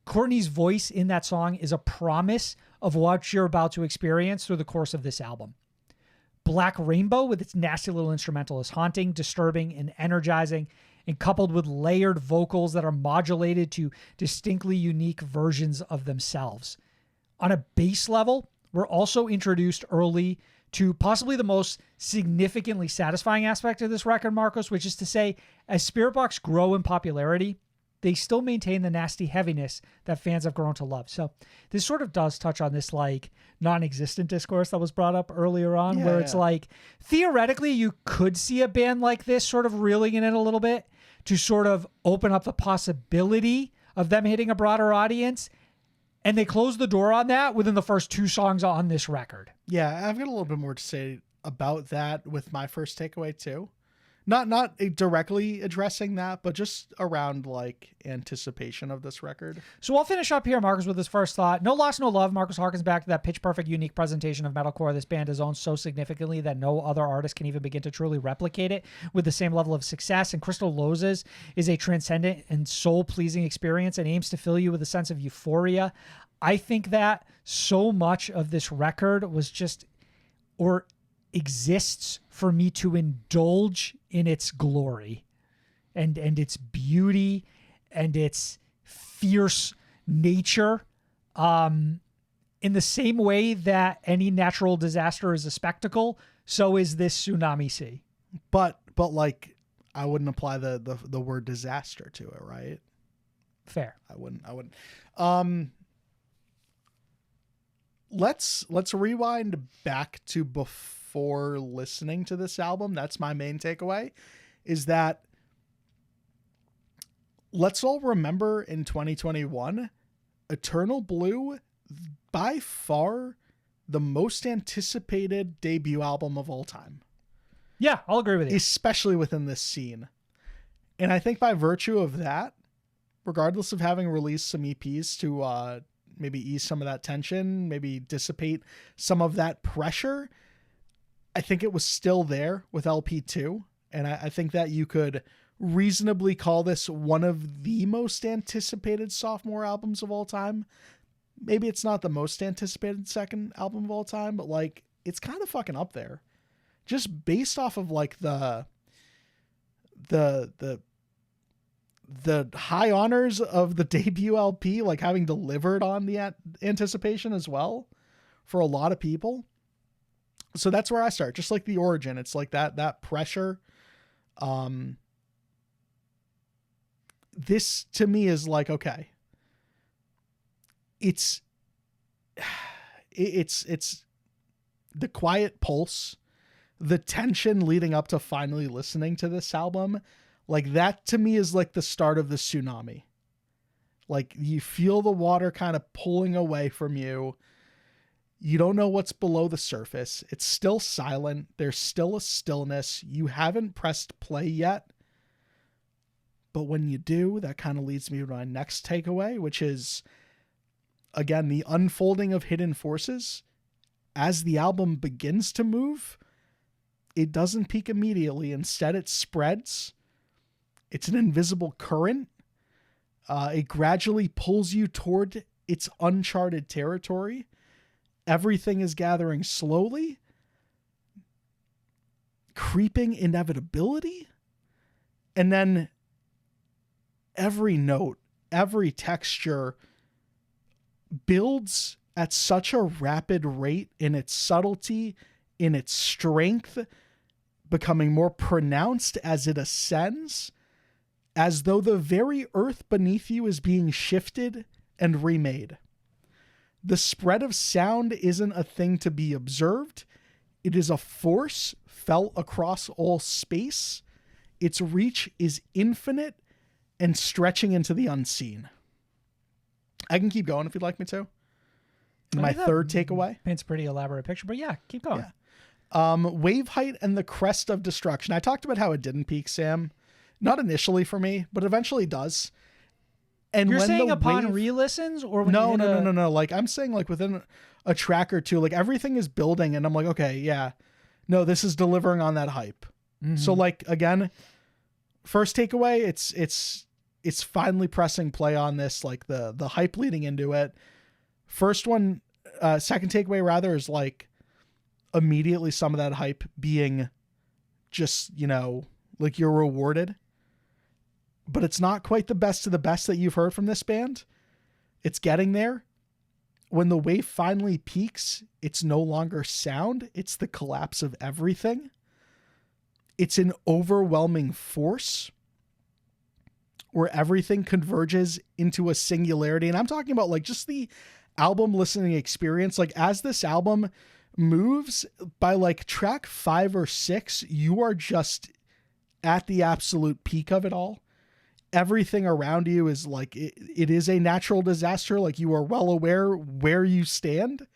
Courtney's voice in that song is a promise of what you're about to experience through the course of this album. Black Rainbow, with its nasty little instrumental, is haunting, disturbing, and energizing, and coupled with layered vocals that are modulated to distinctly unique versions of themselves. On a base level, we're also introduced early to possibly the most significantly satisfying aspect of this record, Marcos, which is to say, as Spiritbox grow in popularity, they still maintain the nasty heaviness that fans have grown to love. So this sort of does touch on this like non-existent discourse that was brought up earlier on, where it's like, theoretically, you could see a band like this sort of reeling in it a little bit to sort of open up the possibility of them hitting a broader audience. And they closed the door on that within the first 2 songs on this record. Yeah, I've got a little bit more to say about that with my first takeaway too. Not directly addressing that, but just around like anticipation of this record. So I'll finish up here, Marcus, with his first thought. No Loss, No Love. Marcus harkens back to that pitch perfect, unique presentation of metalcore this band has owned so significantly that no other artist can even begin to truly replicate it with the same level of success. And Crystal Lozes is a transcendent and soul-pleasing experience and aims to fill you with a sense of euphoria. I think that so much of this record was just, or exists for me to indulge in its glory and its beauty and its fierce nature, in the same way that any natural disaster is a spectacle, so is this tsunami sea. But like, I wouldn't apply the word disaster to it, right? Fair. I wouldn't. let's rewind back to before listening to this album. That's my main takeaway, is that let's all remember in 2021, Eternal Blue, by far the most anticipated debut album of all time. Yeah, I'll agree with you. Especially within this scene. And I think by virtue of that, regardless of having released some EPs to maybe ease some of that tension, maybe dissipate some of that pressure, I think it was still there with LP2. And I think that you could reasonably call this one of the most anticipated sophomore albums of all time. Maybe it's not the most anticipated second album of all time, but like it's kind of fucking up there. Just based off of like the high honors of the debut LP, like having delivered on the anticipation as well for a lot of people. So that's where I start. Just like the origin, it's like that pressure. This to me is like, okay, it's the quiet pulse, the tension leading up to finally listening to this album. Like that to me is like the start of the tsunami. Like you feel the water kind of pulling away from you. You don't know what's below the surface. It's still silent. There's still a stillness. You haven't pressed play yet. But when you do, that kind of leads me to my next takeaway, which is, again, the unfolding of hidden forces. As the album begins to move, it doesn't peak immediately. Instead, it spreads. It's an invisible current. It gradually pulls you toward its uncharted territory. Everything is gathering slowly, creeping inevitability. And then every note, every texture builds at such a rapid rate in its subtlety, in its strength, becoming more pronounced as it ascends, as though the very earth beneath you is being shifted and remade. The spread of sound isn't a thing to be observed. It is a force felt across all space. Its reach is infinite and stretching into the unseen. I can keep going if you'd like me to. My third takeaway paints a pretty elaborate picture, but yeah, keep going. Yeah. Wave height and the crest of destruction. I talked about how it didn't peak, Sam. Not initially for me, but eventually does. And you're when saying the upon wave... re-listens, or when no. Like I'm saying, like within a track or two, like everything is building, and I'm like, okay, yeah, no, this is delivering on that hype. Mm-hmm. So like again, first takeaway, it's finally pressing play on this, like the hype leading into it. First one, second takeaway rather is like immediately some of that hype being just, like you're rewarded. But it's not quite the best of the best that you've heard from this band. It's getting there. When the wave finally peaks, it's no longer sound. It's the collapse of everything. It's an overwhelming force where everything converges into a singularity. And I'm talking about like just the album listening experience. Like as this album moves by like track 5 or 6, you are just at the absolute peak of it all. Everything around you is like, it is a natural disaster. Like you are well aware where you stand,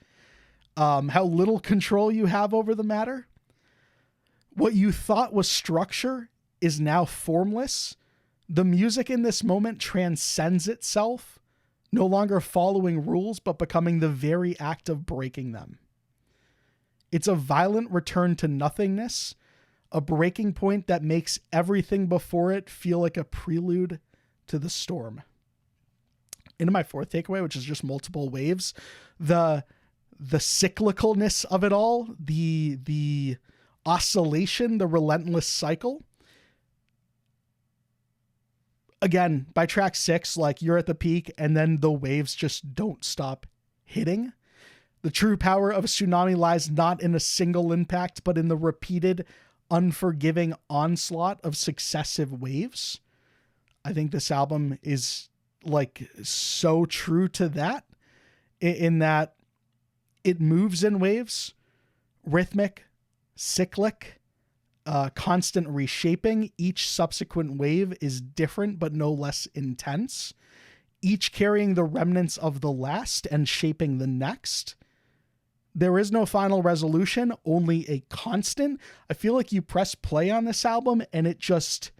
how little control you have over the matter. What you thought was structure is now formless. The music in this moment transcends itself, no longer following rules, but becoming the very act of breaking them. It's a violent return to nothingness, a breaking point that makes everything before it feel like a prelude to the storm. Into my fourth takeaway, which is just multiple waves, the cyclicalness of it all, the oscillation, the relentless cycle. Again, by track 6, like you're at the peak and then the waves just don't stop hitting. The true power of a tsunami lies not in a single impact, but in the repeated, unforgiving onslaught of successive waves. I think this album is like so true to that, in that It moves in waves, rhythmic, cyclic, constant reshaping. Each subsequent wave is different but no less intense, each carrying the remnants of the last and shaping the next. There is no final resolution, only a constant. I feel like you press play on this album and it's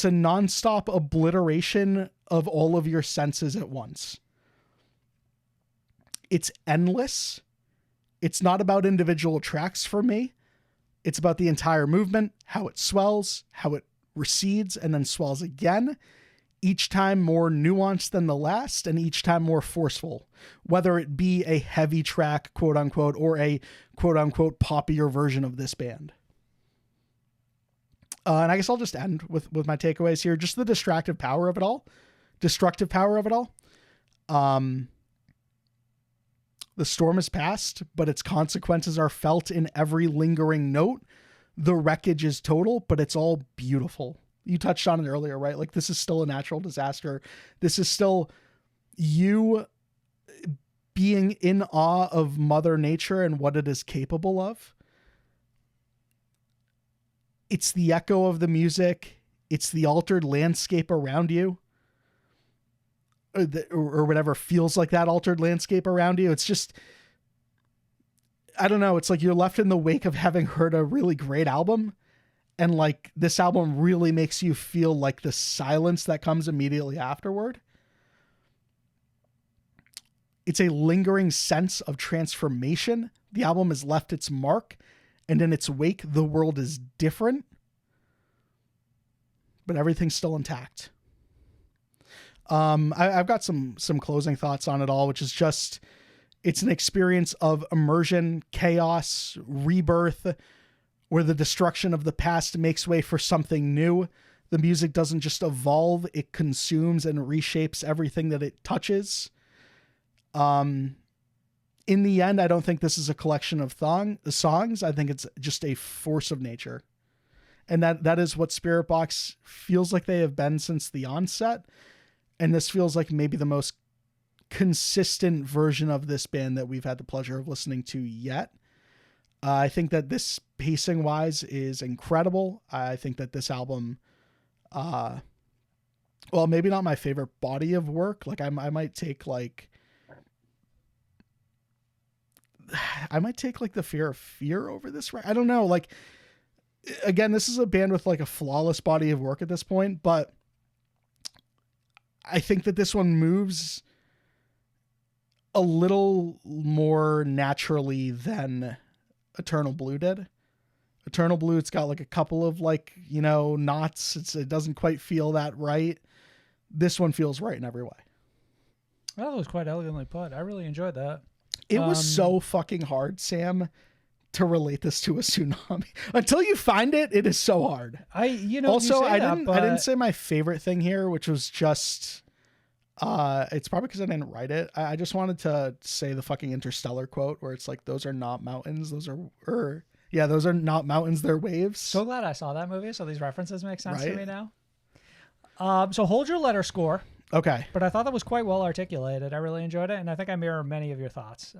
a nonstop obliteration of all of your senses at once. It's endless. It's not about individual tracks for me. It's about the entire movement, how it swells, how it recedes, and then swells again. Each time more nuanced than the last, and each time more forceful, whether it be a heavy track, quote unquote, or a quote unquote poppier version of this band. And I guess I'll just end with my takeaways here. Just the destructive power of it all. The storm has passed, but its consequences are felt in every lingering note. The wreckage is total, but it's all beautiful. You touched on it earlier, right? Like, this is still a natural disaster. This is still you being in awe of Mother Nature and what it is capable of. It's the echo of the music. It's the altered landscape around you. Or whatever feels like that altered landscape around you. It's just, I don't know. It's like you're left in the wake of having heard a really great album. And like, this album really makes you feel like the silence that comes immediately afterward. It's a lingering sense of transformation. The album has left its mark, and in its wake, the world is different, but everything's still intact. I've got some closing thoughts on it all, which is just, it's an experience of immersion, chaos, rebirth, where the destruction of the past makes way for something new. The music doesn't just evolve, it consumes and reshapes everything that it touches. In the end, I don't think this is a collection of songs. I think it's just a force of nature. And that is what Spiritbox feels like they have been since the onset. And this feels like maybe the most consistent version of this band that we've had the pleasure of listening to yet. I think that this pacing wise is incredible. I think that this album, well, maybe not my favorite body of work. Like I might take like the Fear of Fear over this. I don't know. Like, again, this is a band with like a flawless body of work at this point, but I think that this one moves a little more naturally than Eternal Blue did. Eternal Blue, it's got like a couple of like, knots. It doesn't quite feel that right. This one feels right in every way. Well, that was quite elegantly put. I really enjoyed that. It was so fucking hard, Sam, to relate this to a tsunami. Until you find it, it is so hard. Also, I didn't say my favorite thing here, which was just, it's probably because I didn't write it. I just wanted to say the fucking Interstellar quote where it's like, those are not mountains. Those are mountains. They're waves. So glad I saw that movie. So these references make sense to me now. So hold your letter score. Okay. But I thought that was quite well articulated. I really enjoyed it. And I think I mirror many of your thoughts.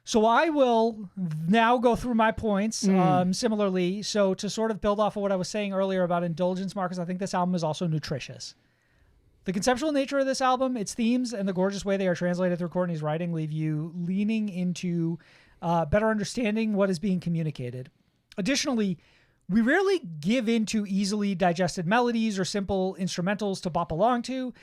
So I will now go through my points similarly. So to sort of build off of what I was saying earlier about indulgence, Marcus, I think this album is also nutritious. The conceptual nature of this album, its themes, and the gorgeous way they are translated through Courtney's writing leave you leaning into better understanding what is being communicated. Additionally, we rarely give into easily digested melodies or simple instrumentals to bop along to.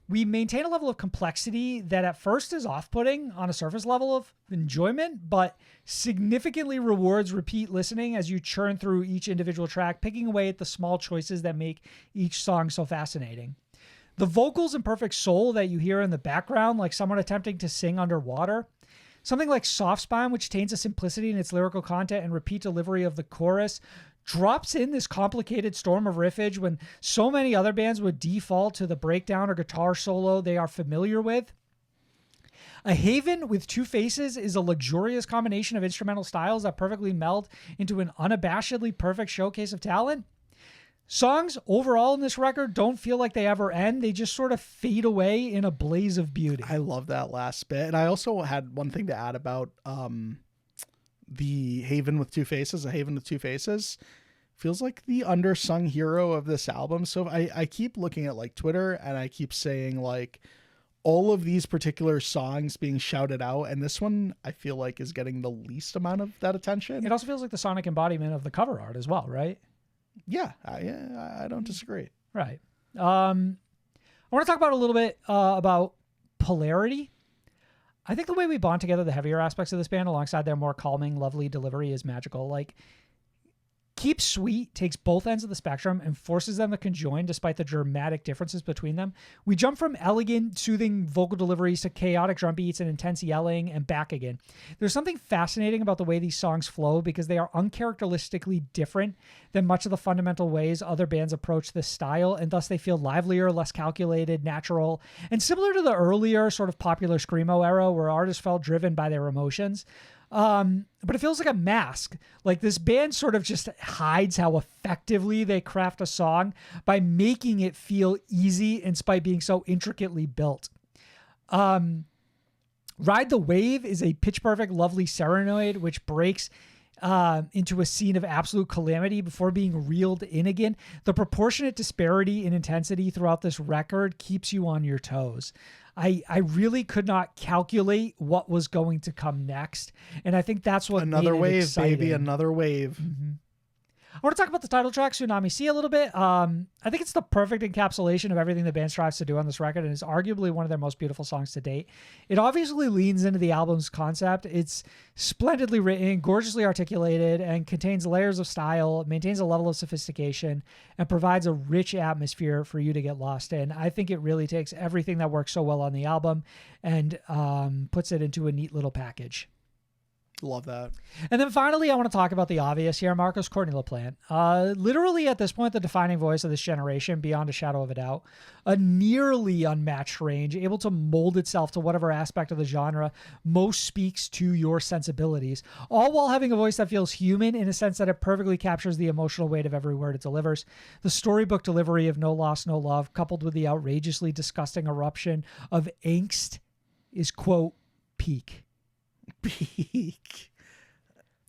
We maintain a level of complexity that at first is off-putting on a surface level of enjoyment, but significantly rewards repeat listening as you churn through each individual track, picking away at the small choices that make each song so fascinating. The vocals and perfect soul that you hear in the background, like someone attempting to sing underwater. Something like Soft Spine, which attains a simplicity in its lyrical content and repeat delivery of the chorus, drops in this complicated storm of riffage when so many other bands would default to the breakdown or guitar solo they are familiar with. A Haven with Two Faces is a luxurious combination of instrumental styles that perfectly meld into an unabashedly perfect showcase of talent. Songs overall in this record don't feel like they ever end. They just sort of fade away in a blaze of beauty. I love that last bit. And I also had one thing to add about the Haven with Two Faces. A Haven with Two Faces feels like the undersung hero of this album. So I keep looking at like Twitter and I keep saying like all of these particular songs being shouted out. And this one I feel like is getting the least amount of that attention. It also feels like the sonic embodiment of the cover art as well, right? Yeah, I don't disagree. Right. I want to talk about a little bit about polarity. I think the way we bond together the heavier aspects of this band alongside their more calming, lovely delivery is magical. Like, Keep Sweet takes both ends of the spectrum and forces them to conjoin despite the dramatic differences between them. We jump from elegant, soothing vocal deliveries to chaotic drum beats and intense yelling and back again. There's something fascinating about the way these songs flow because they are uncharacteristically different than much of the fundamental ways other bands approach this style, and thus they feel livelier, less calculated, natural, and similar to the earlier sort of popular screamo era where artists felt driven by their emotions. But it feels like a mask. Like this band sort of just hides how effectively they craft a song by making it feel easy in spite being so intricately built. Ride the Wave is a pitch perfect, lovely serenade, which breaks into a scene of absolute calamity before being reeled in again. The proportionate disparity in intensity throughout this record keeps you on your toes. I really could not calculate what was going to come next. And I think that's what another made it wave, exciting. baby, another wave. Mm-hmm. I want to talk about the title track, Tsunami Sea, a little bit. I think it's the perfect encapsulation of everything the band strives to do on this record and is arguably one of their most beautiful songs to date. It obviously leans into the album's concept. It's splendidly written, gorgeously articulated, and contains layers of style, maintains a level of sophistication, and provides a rich atmosphere for you to get lost in. I think it really takes everything that works so well on the album and puts it into a neat little package. Love that. And then finally, I want to talk about the obvious here, Marcos Courtney LaPlante. Literally at this point, the defining voice of this generation, beyond a shadow of a doubt. A nearly unmatched range, able to mold itself to whatever aspect of the genre most speaks to your sensibilities, all while having a voice that feels human in a sense that it perfectly captures the emotional weight of every word it delivers. The storybook delivery of No Loss, No Love, coupled with the outrageously disgusting eruption of angst is, quote, peak. Peak.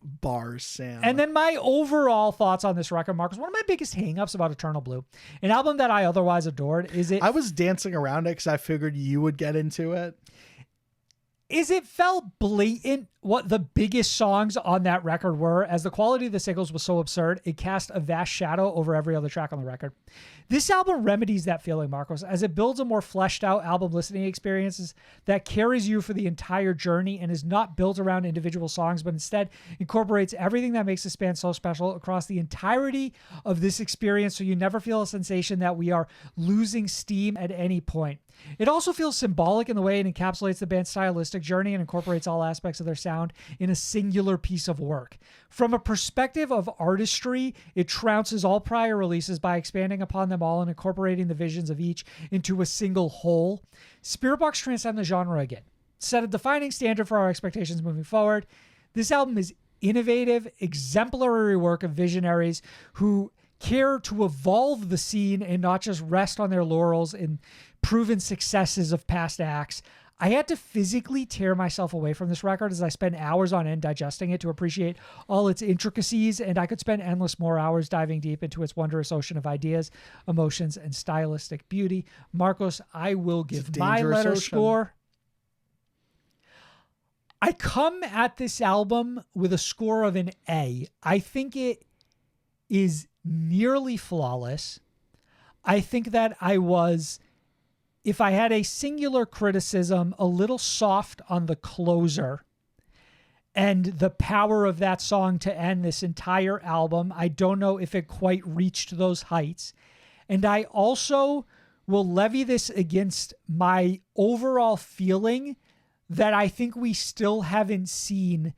Bars, Sam. And then my overall thoughts on this record, Marcus, one of my biggest hangups about Eternal Blue, an album that I otherwise adored, is it... I was dancing around it because I figured you would get into it. Is it felt blatant what the biggest songs on that record were, as the quality of the singles was so absurd, it cast a vast shadow over every other track on the record. This album remedies that feeling, Marcos, as it builds a more fleshed out album listening experiences that carries you for the entire journey and is not built around individual songs, but instead incorporates everything that makes this band so special across the entirety of this experience, so you never feel a sensation that we are losing steam at any point. It also feels symbolic in the way it encapsulates the band's stylistic journey and incorporates all aspects of their sound in a singular piece of work. From a perspective of artistry, it trounces all prior releases by expanding upon them all and incorporating the visions of each into a single whole. Spiritbox transcends the genre again, set a defining standard for our expectations moving forward. This album is innovative, exemplary work of visionaries who care to evolve the scene and not just rest on their laurels and proven successes of past acts. I had to physically tear myself away from this record as I spent hours on end digesting it to appreciate all its intricacies, and I could spend endless more hours diving deep into its wondrous ocean of ideas, emotions, and stylistic beauty. Marcos, I will give my letter ocean. score. I come at this album with a score of an A. I think it is nearly flawless. I think that I was, if I had a singular criticism, a little soft on the closer and the power of that song to end this entire album. I don't know if it quite reached those heights. And I also will levy this against my overall feeling that I think we still haven't seen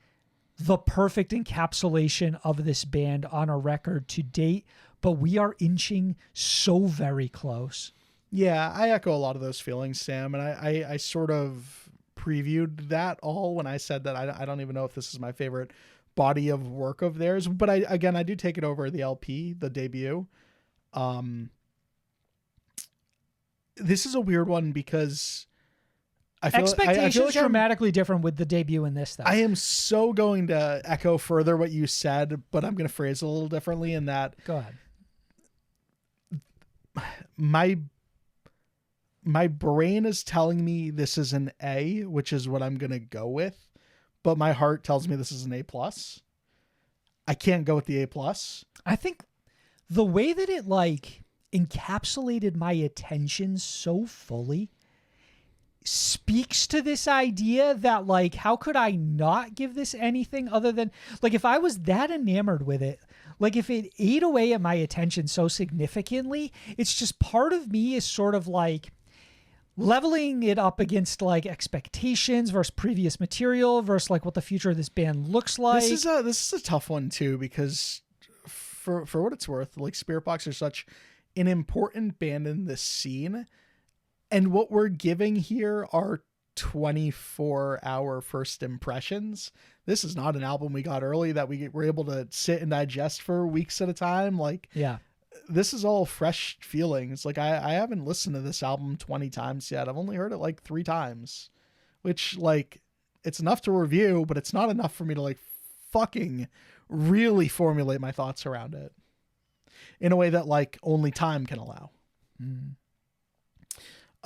the perfect encapsulation of this band on a record to date, but we are inching so very close. Yeah, I echo a lot of those feelings, Sam, and I sort of previewed that all when I said that I don't even know if this is my favorite body of work of theirs, but I do take it over the LP, the debut. This is a weird one because I feel Expectations I'm dramatically different with the debut in this, though. I am so going to echo further what you said, but I'm going to phrase it a little differently in that Go ahead. my brain is telling me this is an A, which is what I'm going to go with, but my heart tells me this is an A+. I can't go with the A+. I think the way that it like encapsulated my attention so fully speaks to this idea that like, how could I not give this anything other than like, if I was that enamored with it, like if it ate away at my attention so significantly, it's just part of me is sort of like leveling it up against like expectations versus previous material versus like what the future of this band looks like. This is a tough one too, because for what it's worth, like Spiritbox are such an important band in this scene, and what we're giving here are 24-hour first impressions. This is not an album we got early that we were able to sit and digest for weeks at a time. Like, Yeah. this is all fresh feelings. Like I haven't listened to this album 20 times yet. I've only heard it like 3 times, which like it's enough to review, but it's not enough for me to like fucking really formulate my thoughts around it in a way that like only time can allow.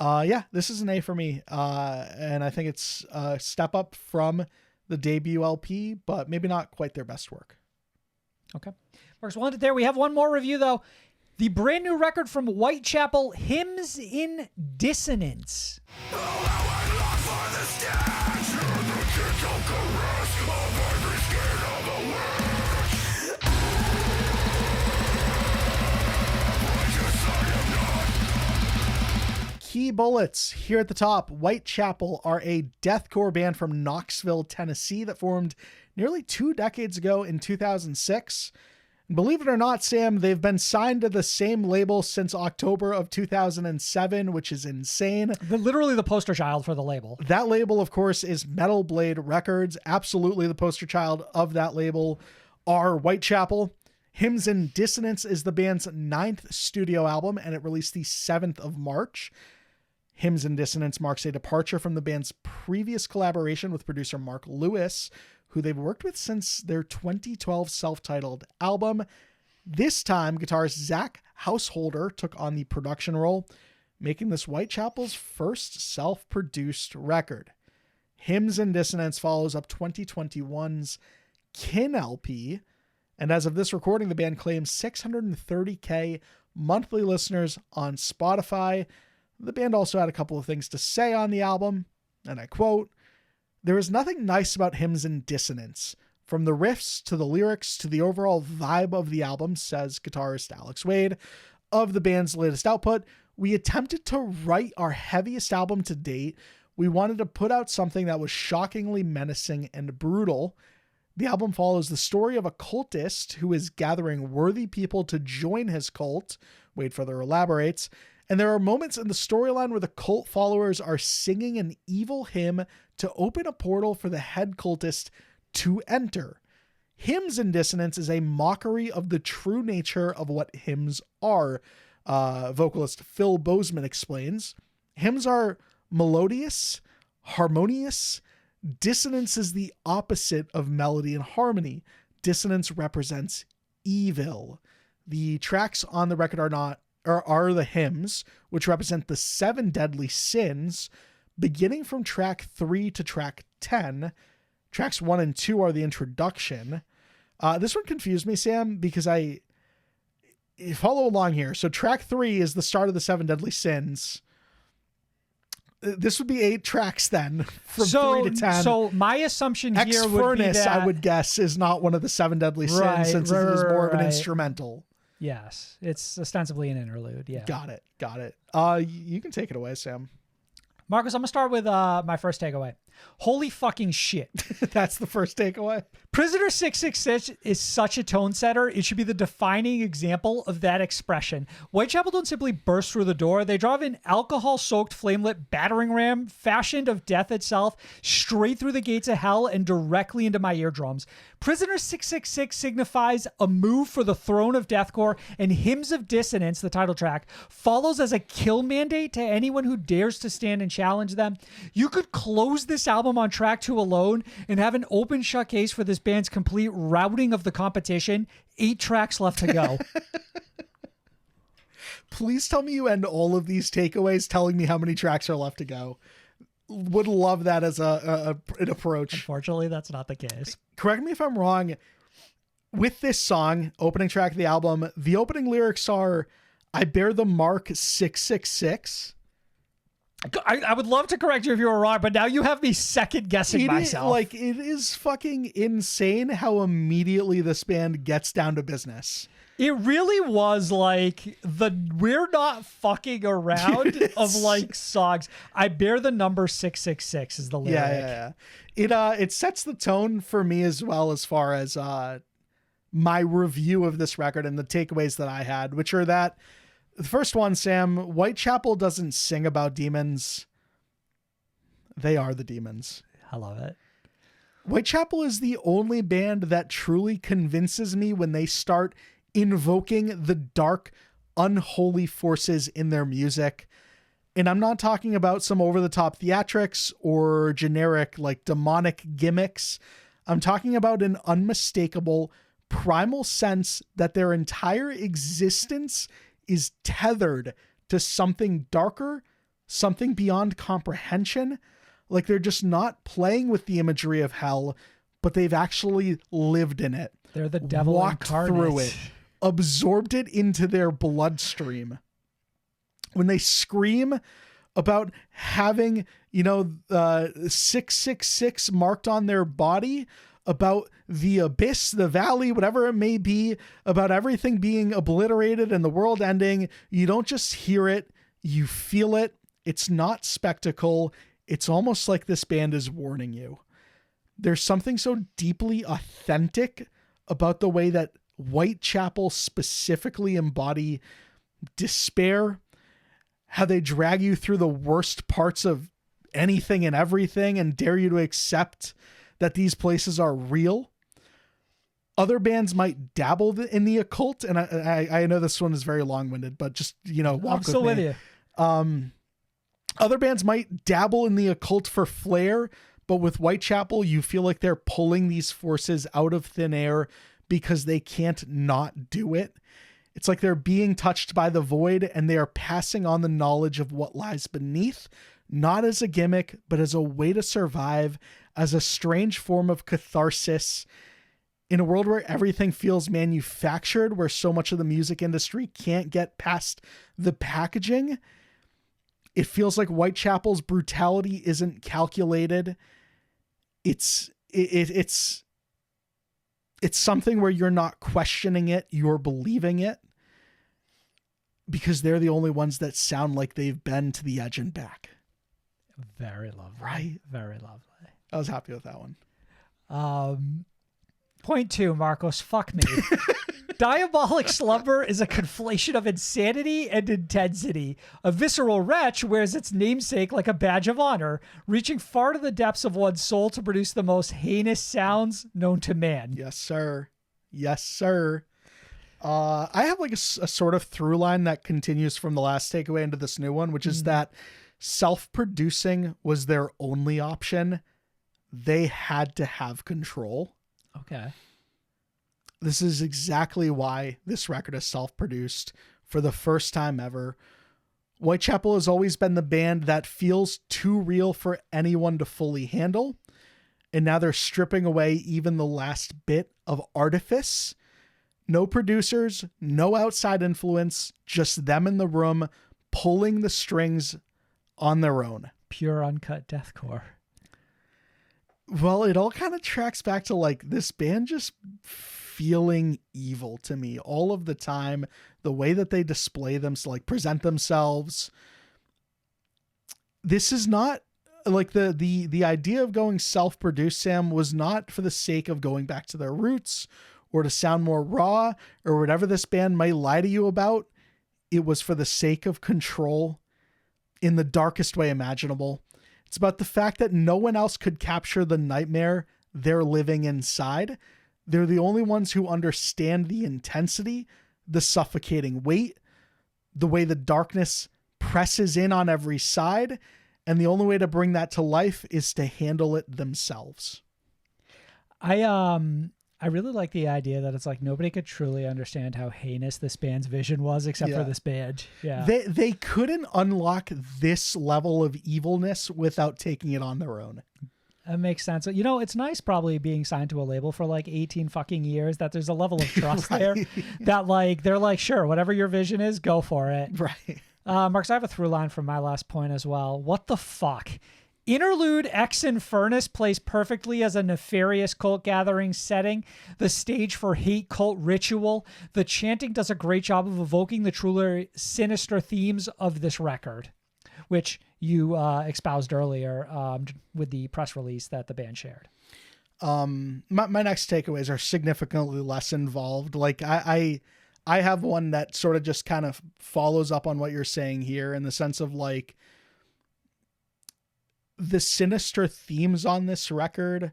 Yeah, this is an A for me. And I think it's a step up from the debut LP, but maybe not quite their best work. Okay. Marcus, we'll end it there. We have one more review, though. The brand new record from Whitechapel, Hymns in Dissonance. Key bullets here at the top. Whitechapel are a deathcore band from Knoxville, Tennessee that formed nearly 2 decades ago in 2006. And believe it or not, Sam, they've been signed to the same label since October of 2007, which is insane. Literally the poster child for the label. That label, of course, is Metal Blade Records. Absolutely the poster child of that label are Whitechapel. Hymns in Dissonance is the band's 9th studio album, and it released the 7th of March. Hymns in Dissonance marks a departure from the band's previous collaboration with producer Mark Lewis, who they've worked with since their 2012 self-titled album. This time, guitarist Zach Householder took on the production role, making this Whitechapel's first self-produced record. Hymns in Dissonance follows up 2021's Kin LP, and as of this recording, the band claims 630K monthly listeners on Spotify. The band also had a couple of things to say on the album, and I quote, "There is nothing nice about Hymns in Dissonance. From the riffs to the lyrics to the overall vibe of the album," says guitarist Alex Wade of the band's latest output. "We attempted to write our heaviest album to date. We wanted to put out something that was shockingly menacing and brutal. The album follows the story of a cultist who is gathering worthy people to join his cult," Wade further elaborates, "and there are moments in the storyline where the cult followers are singing an evil hymn to open a portal for the head cultist to enter. Hymns in Dissonance is a mockery of the true nature of what hymns are," vocalist Phil Bozeman explains. "Hymns are melodious, harmonious. Dissonance is the opposite of melody and harmony. Dissonance represents evil. The tracks on the record are the hymns, which represent the 7 deadly sins, beginning from track 3 to track 10. Tracks 1 and 2 are the introduction." This one confused me, Sam, because you follow along here. So track 3 is the start of the 7 deadly sins. This would be 8 tracks then, from 3 to 10. So my assumption here Ex would Furnace, be that... I would guess, is not one of the 7 deadly sins, Right, since it is more of an instrumental. Yes, it's ostensibly an interlude, yeah. Got it. You can take it away, Sam. Marcus, I'm going to start with my first takeaway. Holy fucking shit. That's the first takeaway. Prisoner 666 is such a tone setter. It should be the defining example of that expression. Whitechapel don't simply burst through the door. They drive an alcohol-soaked flamelit battering ram fashioned of death itself straight through the gates of hell and directly into my eardrums. Prisoner 666 signifies a move for the throne of deathcore, and Hymns of Dissonance, the title track, follows as a kill mandate to anyone who dares to stand and challenge them. You could close this album on track 2 alone and have an open shut case for this band's complete routing of the competition. 8 tracks left to go. Please tell me you end all of these takeaways telling me how many tracks are left to go. Would love that as an approach. Unfortunately, that's not the case. Correct me if I'm wrong. With this song, opening track of the album, the opening lyrics are, "I bear the mark 666." I would love to correct you if you were wrong, but now you have me second guessing myself. It is fucking insane how immediately this band gets down to business. It really was like the we're not fucking around of like songs. I bear the number 666 is the lyric. Yeah. It sets the tone for me as well, as far as my review of this record and the takeaways that I had, which are that the first one, Sam, Whitechapel doesn't sing about demons. They are the demons. I love it. Whitechapel is the only band that truly convinces me when they start invoking the dark, unholy forces in their music. And I'm not talking about some over-the-top theatrics or generic, like, demonic gimmicks. I'm talking about an unmistakable, primal sense that their entire existence is tethered to something darker, something beyond comprehension. Like, they're just not playing with the imagery of hell, but they've actually lived in it. They're the devil walked incarnate. through it, absorbed it into their bloodstream. When they scream about having, 666 marked on their body, about the abyss, the valley, whatever it may be, about everything being obliterated and the world ending, you don't just hear it, you feel it. It's not spectacle. It's almost like this band is warning you. There's something so deeply authentic about the way that Whitechapel specifically embody despair, how they drag you through the worst parts of anything and everything and dare you to accept that these places are real. Other bands might dabble in the occult, and I know this one is very long-winded, but just, walk I'm still with you. Other bands might dabble in the occult for flair, but with Whitechapel, you feel like they're pulling these forces out of thin air because they can't not do it. It's like they're being touched by the void, and they are passing on the knowledge of what lies beneath, not as a gimmick, but as a way to survive, as a strange form of catharsis. In a world where everything feels manufactured, where so much of the music industry can't get past the packaging, it feels like Whitechapel's brutality isn't calculated. It's something where you're not questioning it, you're believing it, because they're the only ones that sound like they've been to the edge and back. Very lovely. Right? Very lovely. I was happy with that one. Point 2, Marcos, fuck me. Diabolic slumber is a conflation of insanity and intensity. A visceral wretch wears its namesake like a badge of honor, reaching far to the depths of one's soul to produce the most heinous sounds known to man. Yes, sir. Yes, sir. I have like a sort of through line that continues from the last takeaway into this new one, which is that self-producing was their only option. They had to have control. Okay. This is exactly why this record is self-produced for the first time ever. Whitechapel has always been the band that feels too real for anyone to fully handle. And now they're stripping away even the last bit of artifice. No producers, no outside influence, just them in the room pulling the strings on their own. Pure uncut deathcore. Well, it all kind of tracks back to like this band just feeling evil to me all of the time. The way that they display them, like present themselves. This is not like the idea of going self-produced, Sam, was not for the sake of going back to their roots or to sound more raw or whatever this band might lie to you about. It was for the sake of control in the darkest way imaginable. It's about the fact that no one else could capture the nightmare they're living inside. They're the only ones who understand the intensity, the suffocating weight, the way the darkness presses in on every side, and the only way to bring that to life is to handle it themselves. I really like the idea that it's like nobody could truly understand how heinous this band's vision was except for this band. Yeah. They couldn't unlock this level of evilness without taking it on their own. That makes sense. You know, it's nice probably being signed to a label for like 18 fucking years that there's a level of trust there that like, they're like, sure, whatever your vision is, go for it. Right. Marks, I have a through line from my last point as well. What the fuck? Interlude Ex Infernus plays perfectly as a nefarious cult gathering setting, the stage for hate cult ritual. The chanting does a great job of evoking the truly sinister themes of this record, which you espoused earlier with the press release that the band shared. My next takeaways are significantly less involved. Like I have one that sort of just kind of follows up on what you're saying here in the sense of like, the sinister themes on this record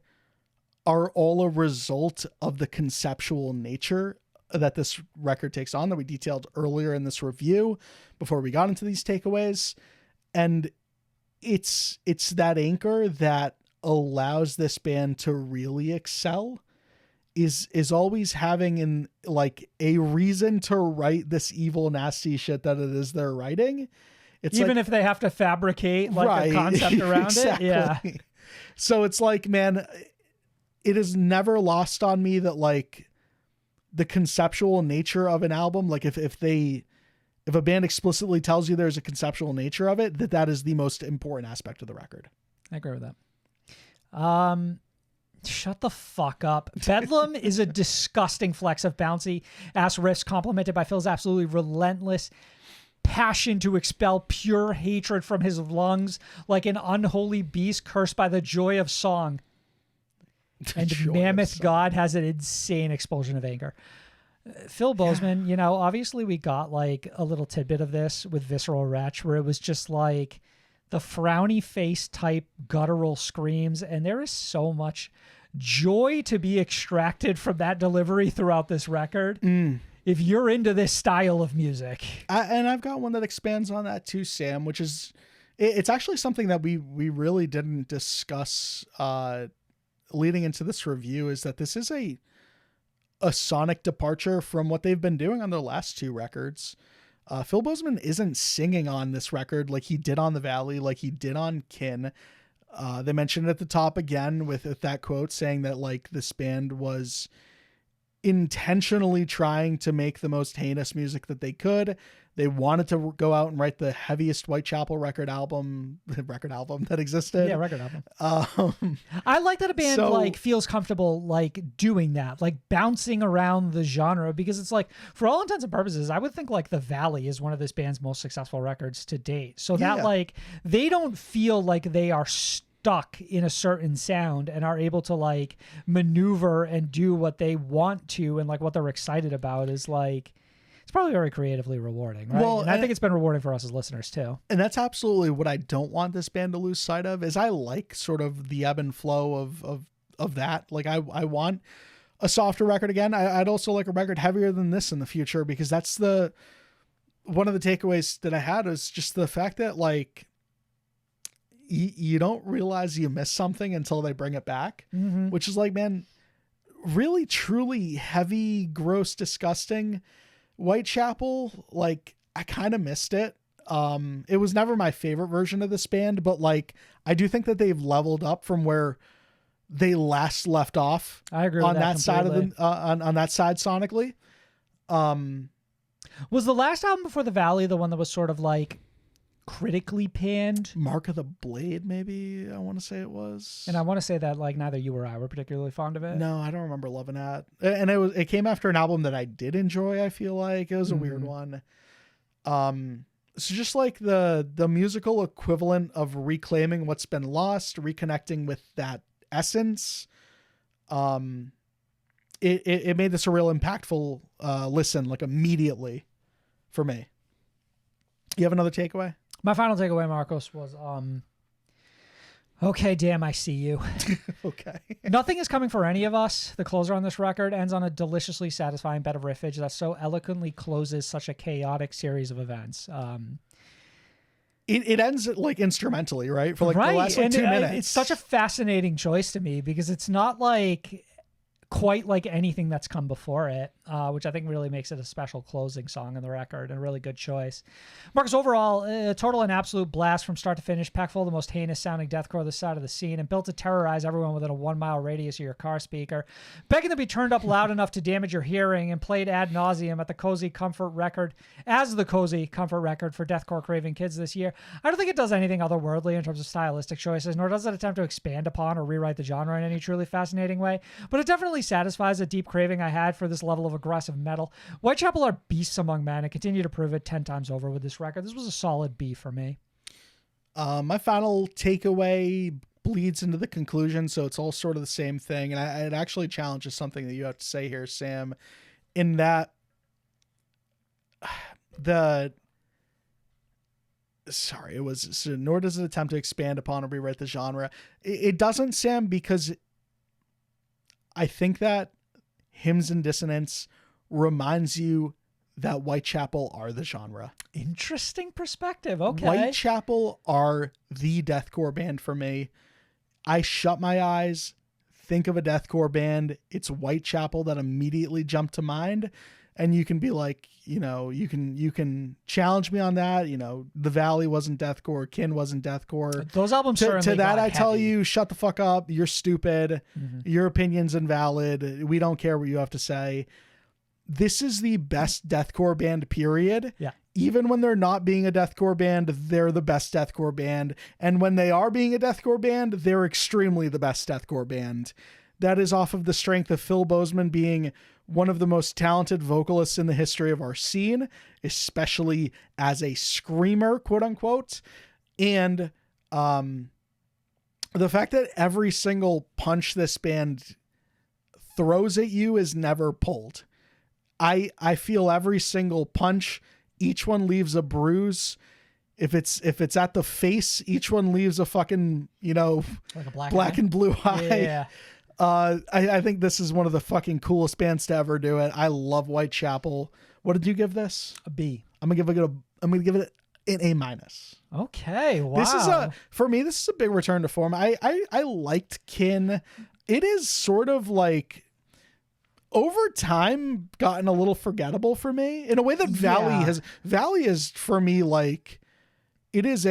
are all a result of the conceptual nature that this record takes on that we detailed earlier in this review before we got into these takeaways. And it's that anchor that allows this band to really excel is always having in like a reason to write this evil, nasty shit that it is they're writing. It's even like, if they have to fabricate like a concept around exactly. it. Yeah. So it's like, man, it is never lost on me that like the conceptual nature of an album, like if a band explicitly tells you there's a conceptual nature of it, that is the most important aspect of the record. I agree with that. Shut the fuck up. Bedlam is a disgusting flex of bouncy ass riffs complemented by Phil's absolutely relentless passion to expel pure hatred from his lungs like an unholy beast cursed by the joy of song. And Mammoth God has an insane explosion of anger. Phil Bozeman, you know, obviously we got like a little tidbit of this with Visceral Wretch where it was just like the frowny face type guttural screams, and there is so much joy to be extracted from that delivery throughout this record. If you're into this style of music. And I've got one that expands on that too, Sam, which is, it's actually something that we really didn't discuss leading into this review, is that this is a sonic departure from what they've been doing on their last two records. Phil Bozeman isn't singing on this record like he did on The Valley, like he did on Kin. They mentioned it at the top again with that quote saying that like this band was intentionally trying to make the most heinous music that they could. They wanted to go out and write the heaviest Whitechapel record album that existed. Yeah, record album. I like that a band like feels comfortable like doing that, like bouncing around the genre, because it's like for all intents and purposes, I would think like The Valley is one of this band's most successful records to date. So that like they don't feel like they are stuck in a certain sound and are able to like maneuver and do what they want to and like what they're excited about is like, it's probably very creatively rewarding, right? Well, and I think it's been rewarding for us as listeners too. And that's absolutely what I don't want this band to lose sight of, is I like sort of the ebb and flow of that. Like I want a softer record again. I'd also like a record heavier than this in the future, because that's one of the takeaways that I had is just the fact that like, you don't realize you missed something until they bring it back, which is like, man, really, truly heavy, gross, disgusting Whitechapel. Like I kind of missed it. It was never my favorite version of this band, but like, I do think that they've leveled up from where they last left off. I agree on with that side of completely. the, on that side sonically. Was the last album before The Valley the one that was sort of like critically panned? Mark of the Blade, maybe I want to say it was. And I want to say that like neither you or I were particularly fond of it. No, I don't remember loving that. And it came after an album that I did enjoy. I feel like it was a weird one. So just like the musical equivalent of reclaiming what's been lost, reconnecting with that essence. It made this a real impactful listen, like immediately for me. You have another takeaway? My final takeaway, Marcos, was Okay, damn, I see you. Okay. Nothing is coming for any of us. The closer on this record ends on a deliciously satisfying bed of riffage that so eloquently closes such a chaotic series of events. It ends like instrumentally, right? For like right. the last like, and 2 minutes. It's such a fascinating choice to me because it's not like quite like anything that's come before it, which I think really makes it a special closing song on the record and a really good choice. Marcus, overall, a total and absolute blast from start to finish, packed full of the most heinous sounding deathcore this side of the scene and built to terrorize everyone within a 1 mile radius of your car speaker, begging to be turned up loud enough to damage your hearing and played ad nauseum at the Cozy Comfort record as the Cozy Comfort record for deathcore craving kids this year. I don't think it does anything otherworldly in terms of stylistic choices, nor does it attempt to expand upon or rewrite the genre in any truly fascinating way, but it definitely satisfies a deep craving I had for this level of aggressive metal. Whitechapel are beasts among men and continue to prove it 10 times over with this record. This was a solid B for me. My final takeaway bleeds into the conclusion, so it's all sort of the same thing. And it actually challenges something that you have to say here, Sam, in that nor does it attempt to expand upon or rewrite the genre. It doesn't, Sam, because I think that Hymns and Dissonance reminds you that Whitechapel are the genre. Interesting perspective. Okay. Whitechapel are the deathcore band for me. I shut my eyes, think of a deathcore band. It's Whitechapel that immediately jumped to mind. And you can be like, you can challenge me on that. The Valley wasn't deathcore, Kin wasn't deathcore. Those albums to that got I tell heavy. you, shut the fuck up. You're stupid. Your opinion's invalid. We don't care what you have to say. This is the best deathcore band, period. Yeah. Even when they're not being a deathcore band, they're the best deathcore band. And when they are being a deathcore band, they're extremely the best deathcore band. That is off of the strength of Phil Bozeman being one of the most talented vocalists in the history of our scene, especially as a screamer, quote unquote. And the fact that every single punch this band throws at you is never pulled. I feel every single punch, each one leaves a bruise. If it's at the face, each one leaves a fucking, like a black and blue eye. Yeah. I think this is one of the fucking coolest bands to ever do it. I love Whitechapel. What did you give this? A B. I'm gonna give it an A minus. Okay. Wow. This is for me, this is a big return to form. I liked Kin. It is sort of like over time gotten a little forgettable for me in a way that Valley is for me. Like it is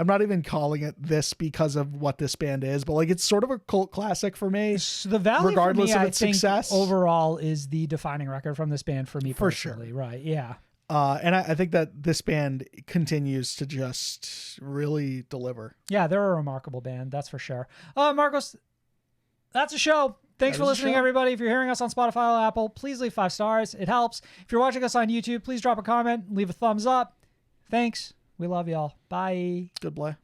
I'm not even calling it this because of what this band is, but like it's sort of a cult classic for me. So the Valley, regardless for me, of its I think success, overall is the defining record from this band for me For personally. sure. Right? Yeah. And I think that this band continues to just really deliver. Yeah, they're a remarkable band, that's for sure. Marcos, that's a show. Thanks That for is a listening, show. everybody. If you're hearing us on Spotify or Apple, please leave 5 stars. It helps. If you're watching us on YouTube, please drop a comment, leave a thumbs up. Thanks. We love y'all. Bye. Good play.